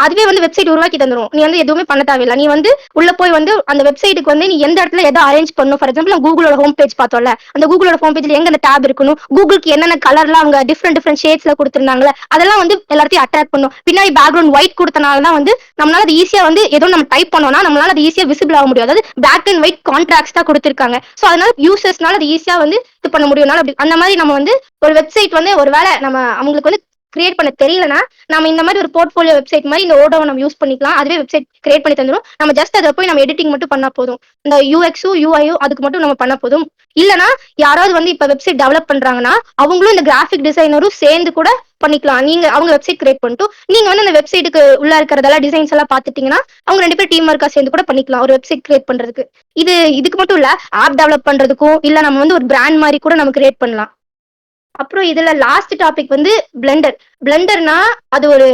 அதுவே வந்து வெப்சைட் உருவாக்கி தந்துடும். நீ வந்து எதுவுமே பண்ண தேவையில்லை. நீ வந்து உள்ள போய் வந்து அந்த வெப்சைட்டுக்கு வந்து நீ எந்த இடத்துல எதை அரேஞ்ச் பண்ணும். ஃபார் எக்ஸாம்பிள் கூகுளோட ஹோம் பேஜ் பார்த்தோம்ல, அந்த கூகுளோட ஹோம் பேஜ்ல எங்க அந்த டேப் இருக்கணும், கூகுளுக்கு என்னென்ன கலர்லாம் அவங்க டிஃப்ரெண்ட் ஷேட்ஸ்ல கொடுத்துருந்தாங்களே அதெல்லாம் வந்து எல்லாத்தையும் அட்ராக்ட் பண்ணும். பின்னாடி பேக்ரவுண்ட் ஒயிட் கொடுத்தனால தான் வந்து நம்மளால அது ஈஸியா வந்து ஏதோ நம்ம டைப் பண்ணோம்னா நம்மளால அது ஈஸியா விசிபிள் ஆக முடியும். அதாவது பிளாக் அண்ட் ஒயிட் கான்ட்ராக்ட்ஸ் தான் கொடுத்திருக்காங்க. சோ அதனால யூசர்ஸ்னால அது ஈஸியா வந்து இது பண்ண முடியும். அந்த மாதிரி நம்ம வந்து ஒரு வெப்சைட் வந்து ஒருவேளை நம்ம அவங்களுக்கு வந்து கிரியேட் பண்ண தெரியலனா நம்ம இந்த மாதிரி ஒரு போர்ட்ஃபோலியோ வெப்சைட் மாதிரி இந்த ஓடோவை நம்ம யூஸ் பண்ணிக்கலாம். அதுவே வெப்சைட் கிரியேட் பண்ணி தந்துடும். நம்ம ஜஸ்ட் அதை போய் நம்ம எடிட்டிங் மட்டும் பண்ணா போதும். இந்த யூஎக்ஸும் யூஐயும் அதுக்கு மட்டும் நம்ம பண்ண போதும். இல்லனா யாராவது வந்து இப்ப வெப்சைட் டெவலப் பண்றாங்கன்னா அவங்களும் இந்த கிராஃபிக் டிசைனரும் சேர்ந்து கூட பண்ணிக்கலாம். நீங்க அவங்க வெப்சைட் கிரியேட் பண்ணிட்டு நீங்க வந்து அந்த வெப்சைட்டுக்கு உள்ள இருக்கிறதெல்லாம் டிசைன்ஸ் எல்லாம் பாத்துட்டீங்கன்னா அவங்க 2 பேரும் டீம் ஒர்க்கா சேர்ந்து கூட பண்ணிக்கலாம் ஒரு வெப்சைட் கிரியேட் பண்றதுக்கு. இதுக்கு மட்டும் இல்ல, ஆப் டெவலப் பண்றதுக்கும் இல்ல நம்ம வந்து ஒரு பிராண்ட் மாதிரி கூட நம்ம கிரியேட் பண்ணலாம். அப்புறம் இதுல லாஸ்ட் டாபிக் வந்து பிளெண்டர்னா அது ஒரு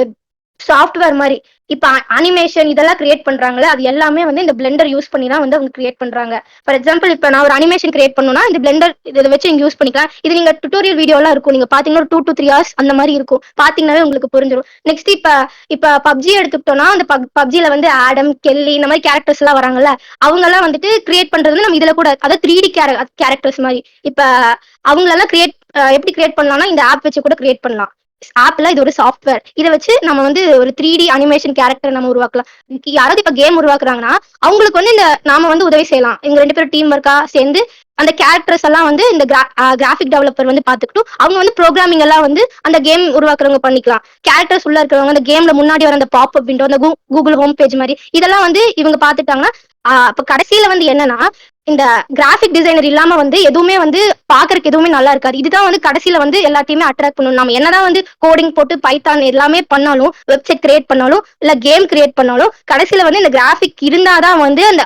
சாஃப்ட்வேர் மாதிரி. இப்ப அனிமேஷன் இதெல்லாம் கிரியேட் பண்றாங்களே அது எல்லாமே வந்து இந்த பிளெண்டர் யூஸ் பண்ணி தான் வந்து அவங்க கிரியேட் பண்றாங்க. ஃபார் எக்ஸாம்பிள் இப்ப நான் ஒரு அனிமேஷன் கிரியேட் பண்ணணும்னா இந்த பிளெண்டர் இதை வச்சு நீங்க யூஸ் பண்ணிக்கலாம். இது நீங்க டுட்டோரியல் வீடியோ எல்லாம் இருக்கும், நீங்க பாத்தீங்கன்னா ஒரு 2 to 3 hours அந்த மாதிரி இருக்கும். பாத்தீங்கன்னாவே உங்களுக்கு புரிஞ்சிடும். நெக்ஸ்ட் இப்ப பப்ஜி எடுத்துக்கிட்டோம்னா அந்த பப்ஜில வந்து ஆடம், கெல்லி இந்த மாதிரி கேரக்டர்ஸ் எல்லாம் வராங்கல்ல, அவங்க எல்லாம் வந்துட்டு கிரியேட் பண்றது நம்ம இதுல கூட, அதாவது 3D கேரக்டர்ஸ் மாதிரி. இப்ப அவங்களெல்லாம் எப்படி கிரியேட் பண்ணலாம்னா இந்த ஆப் வச்சு கூட கிரியேட் பண்ணலாம். ஆப்ல இது ஒரு சாஃப்ட்வேர். இதை வச்சு நம்ம வந்து ஒரு 3D அனிமேஷன் கேரக்டர் நம்ம உருவாக்கலாம். யாராவது இப்ப கேம் உருவாக்குறாங்கன்னா அவங்களுக்கு வந்து நாம வந்து உதவி செய்யலாம். எங்க 2 பேரும் டீம் ஒர்க்கா சேர்ந்து அந்த கேரக்டர்ஸ் எல்லாம் வந்து இந்த கிராஃபிக் டெவலப்பர் வந்து பாத்துக்கிட்டும் அவங்க வந்து ப்ரோக்ராமிங் எல்லாம் வந்து அந்த கேம் உருவாக்குறவங்க பண்ணிக்கலாம். கேரக்டர்ஸ் உள்ள இருக்கிறவங்க அந்த கேம்ல முன்னாடி வர அந்த பாப்அப் விண்டோ, அந்த கூகுள் ஹோம் பேஜ் மாதிரி இதெல்லாம் வந்து இவங்க பாத்துட்டாங்கன்னா அப்ப கடைசியில வந்து என்னன்னா இந்த கிராஃபிக் டிசைனர் இல்லாம வந்து எதுவுமே வந்து பாக்குறதுக்கு எதுவுமே நல்லா இருக்காது. இதுதான் வந்து கடைசியில வந்து எல்லாத்தையுமே அட்ராக்ட் பண்ணணும். நம்ம என்னதான் வந்து கோடிங் போட்டு பைத்தான் எல்லாமே பண்ணாலும், வெப்சைட் கிரியேட் பண்ணாலும், இல்ல கேம் கிரியேட் பண்ணாலும், கடைசியில வந்து இந்த கிராஃபிக் இருந்தாதான் வந்து அந்த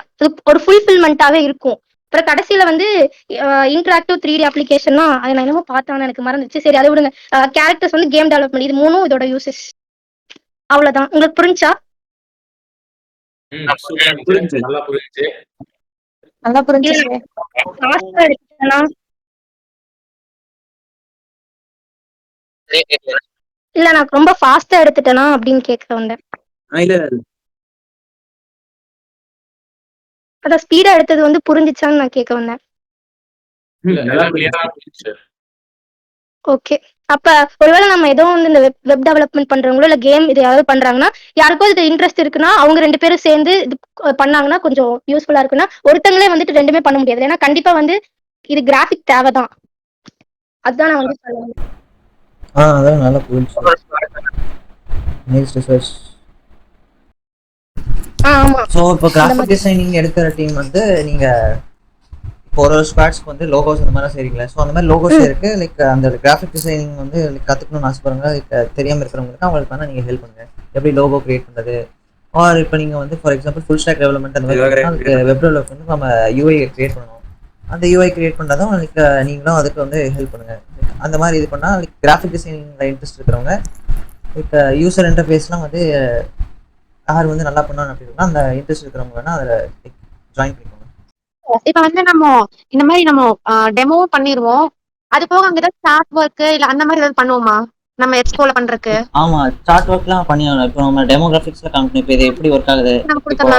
ஒரு ஃபுல்ஃபில்மெண்டாவே இருக்கும். அப்புறம் கடைசியில வந்து இன்டராக்டிவ் 3D அப்ளிகேஷன் அதை நான் என்னமோ பார்த்தான்னு எனக்கு மறந்துச்சு. சரி அதை விடுங்க. கேரக்டர்ஸ் வந்து கேம் டெவலப்மெண்ட் இது மூணும் இதோட யூசஸ். அவ்வளவுதான். உங்களுக்கு புரிஞ்சா? புரிஞ்சு நல்லா புரிஞ்சு. நல்லா புரிஞ்சு. இல்ல நான் ரொம்ப ஃபாஸ்டா எடுத்துட்டேனா அப்படின்னு கேட்க வந்தேன். அதான் ஸ்பீடா எடுத்தது வந்து புரிஞ்சிச்சான்னு நான் கேட்க வந்தேன். ஓகே. அப்ப ஒருவேளை நம்ம ஏதோ வந்து இந்த வெப் டெவலப்மெண்ட் பண்றவங்களோ இல்ல கேம் இது யாராவது பண்றாங்கன்னா யாருக்கோ இது இன்ட்ரெஸ்ட் இருக்குன்னா அவங்க 2 பேரும் சேர்ந்து இது பண்ணாங்கன்னா கொஞ்சம் யூஸ்ஃபுல்லா இருக்குன்னா ஒருத்தங்களே வந்துட்டு ரெண்டுமே பண்ண முடியாது. ஏன்னா கண்டிப்பா வந்து இது கிராஃபிக் தேவைதான். அதுதான் நான் வந்து சொல்லுவேன். அதான் நல்லா புரிஞ்சு. Next research. ஆமா. ஸோ இப்போ கிராஃபிக் டிசைனிங் எடுக்கிற டீம் வந்து நீங்க இப்போ ஒரு ஸ்குவாட்ஸ்க்கு வந்து லோகோஸ் அந்த மாதிரி செய்றீங்களா? ஸோ அந்த மாதிரி லோகோஸ் இருக்கு. லைக் அந்த கிராஃபிக் டிசைனிங் வந்து கத்துக்கணும்னு ஆசைப்படுறாங்க. லைக் தெரியாம இருக்கிறவங்களுக்கு அவங்களுக்கு வேணா நீங்க ஹெல்ப் பண்ணுங்க. எப்படி லோகோ கிரியேட் பண்றது, ஆர் இப்போ நீங்க வந்து for example full stock development அந்த மாதிரி அதுக்கு வெப் டெவலப்மெண்ட் நம்ம யூஐ கிரியேட் பண்ணணும். அந்த யூஐ கிரியேட் பண்ணுறதும் லைக் நீங்களும் அதுக்கு வந்து ஹெல்ப் பண்ணுங்க. அந்த மாதிரி இது பண்ணால் லைக் கிராஃபிக் டிசைனிங்ல இன்ட்ரெஸ்ட் இருக்கிறவங்க லைக் யூசர் இன்டர்ஃபேஸ்லாம் வந்து யார் வந்து நல்லா பண்ணணும் அப்படின்னா அந்த இன்ட்ரெஸ்ட் இருக்கிறவங்க வேணா அதில் ஜாயின் பண்ணிக்கோங்க. இப்ப வந்து நம்ம இந்த மாதிரி நம்ம டெமோவும் பண்ணிடுவோம். அது போக அங்க ஏதாவது சார்ட் ஒர்க் இல்ல அந்த மாதிரி ஏதாவது பண்ணுவோமா நம்ம எக்ஸ்போல பண்றதுக்கு? ஆமா, சார்ட் ஒர்க்லாம் பண்ணிடணும். இப்போ நம்ம டெமோகிராஃபிக்ஸ்ல காமிக்கணும். இப்போ இது எப்படி ஒர்க் ஆகுது, இப்போ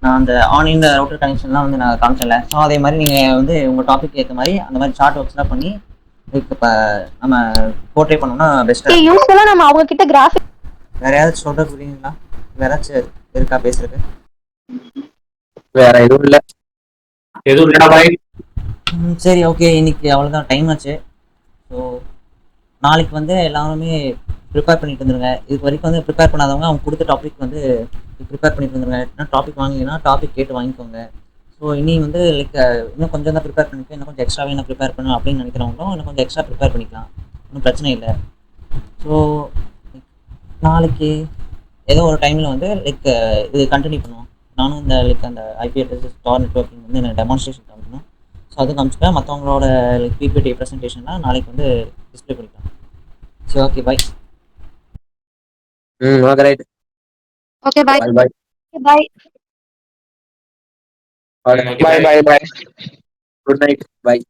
நான் அந்த ஆன்லைன் ரவுட்டர் கனெக்ஷன்லாம் வந்து நான் காமிச்சல. ஸோ அதே மாதிரி நீங்க வந்து உங்க டாபிக் ஏற்ற மாதிரி அந்த மாதிரி சார்ட் ஒர்க்ஸ்லாம் பண்ணி இப்போ நம்ம போர்ட்ரே பண்ணோம்னா பெஸ்ட்டாக. யூஸ்வலா நம்ம அவங்க கிட்ட கிராஃபிக் வேற யாராச்சும் சொல்ற புரியுங்களா? வேற ஏதாச்சும் இருக்கா பேசுறது? வேற எதுவும் இல்ல. எதுவும் இல்லடா பாய். சரி, ஓகே. இன்னைக்கு அவ்வளோதான், டைம் ஆச்சு. ஸோ நாளைக்கு வந்து எல்லாருமே ப்ரிப்பேர் பண்ணிட்டு வந்துருங்க. இதுக்கு வரைக்கும் வந்து ப்ரிப்பேர் பண்ணாதவங்க அவங்க கொடுத்த டாபிக் வந்து ப்ரிப்பேர் பண்ணிட்டு வந்துருங்க. ஏன்னா டாபிக் வாங்கிங்கன்னா டாபிக் கேட்டு வாங்கிக்கோங்க. ஸோ இனி வந்து லைக் இன்னும் கொஞ்சம் தான் ப்ரிப்பேர் பண்ணிக்க, இன்னும் கொஞ்சம் எக்ஸ்ட்ராவே என்ன ப்ரிப்பேர் பண்ணணும் அப்படின்னு நினைக்கிறவங்களும் இன்னும் கொஞ்சம் எக்ஸ்ட்ரா ப்ரிப்பேர் பண்ணிக்கலாம். ஒன்றும் பிரச்சனை இல்லை. ஸோ நாளைக்கு ஏதோ ஒரு டைமில் வந்து லைக் இது கண்டினியூ பண்ணுவோம். நானும் இந்த லைக் அந்த ஐபி அட்ரஸ் ஸ்டார் நெட்வொர்க்கிங் வந்து எனக்கு டெமான்ஸ்ட்ரேஷன் காமிக்கணும். ஸோ அதுவும் காமிச்சிட்டேன். மற்றவங்களோட லைக் பிபிடி ப்ரெசன்டேஷன்லாம் நாளைக்கு வந்து டிஸ்பிளே பண்ணிக்கலாம். சரி, okay, bye. Okay, right. Okay, bye. Bye. Bye. Bye. Good night. பாய்.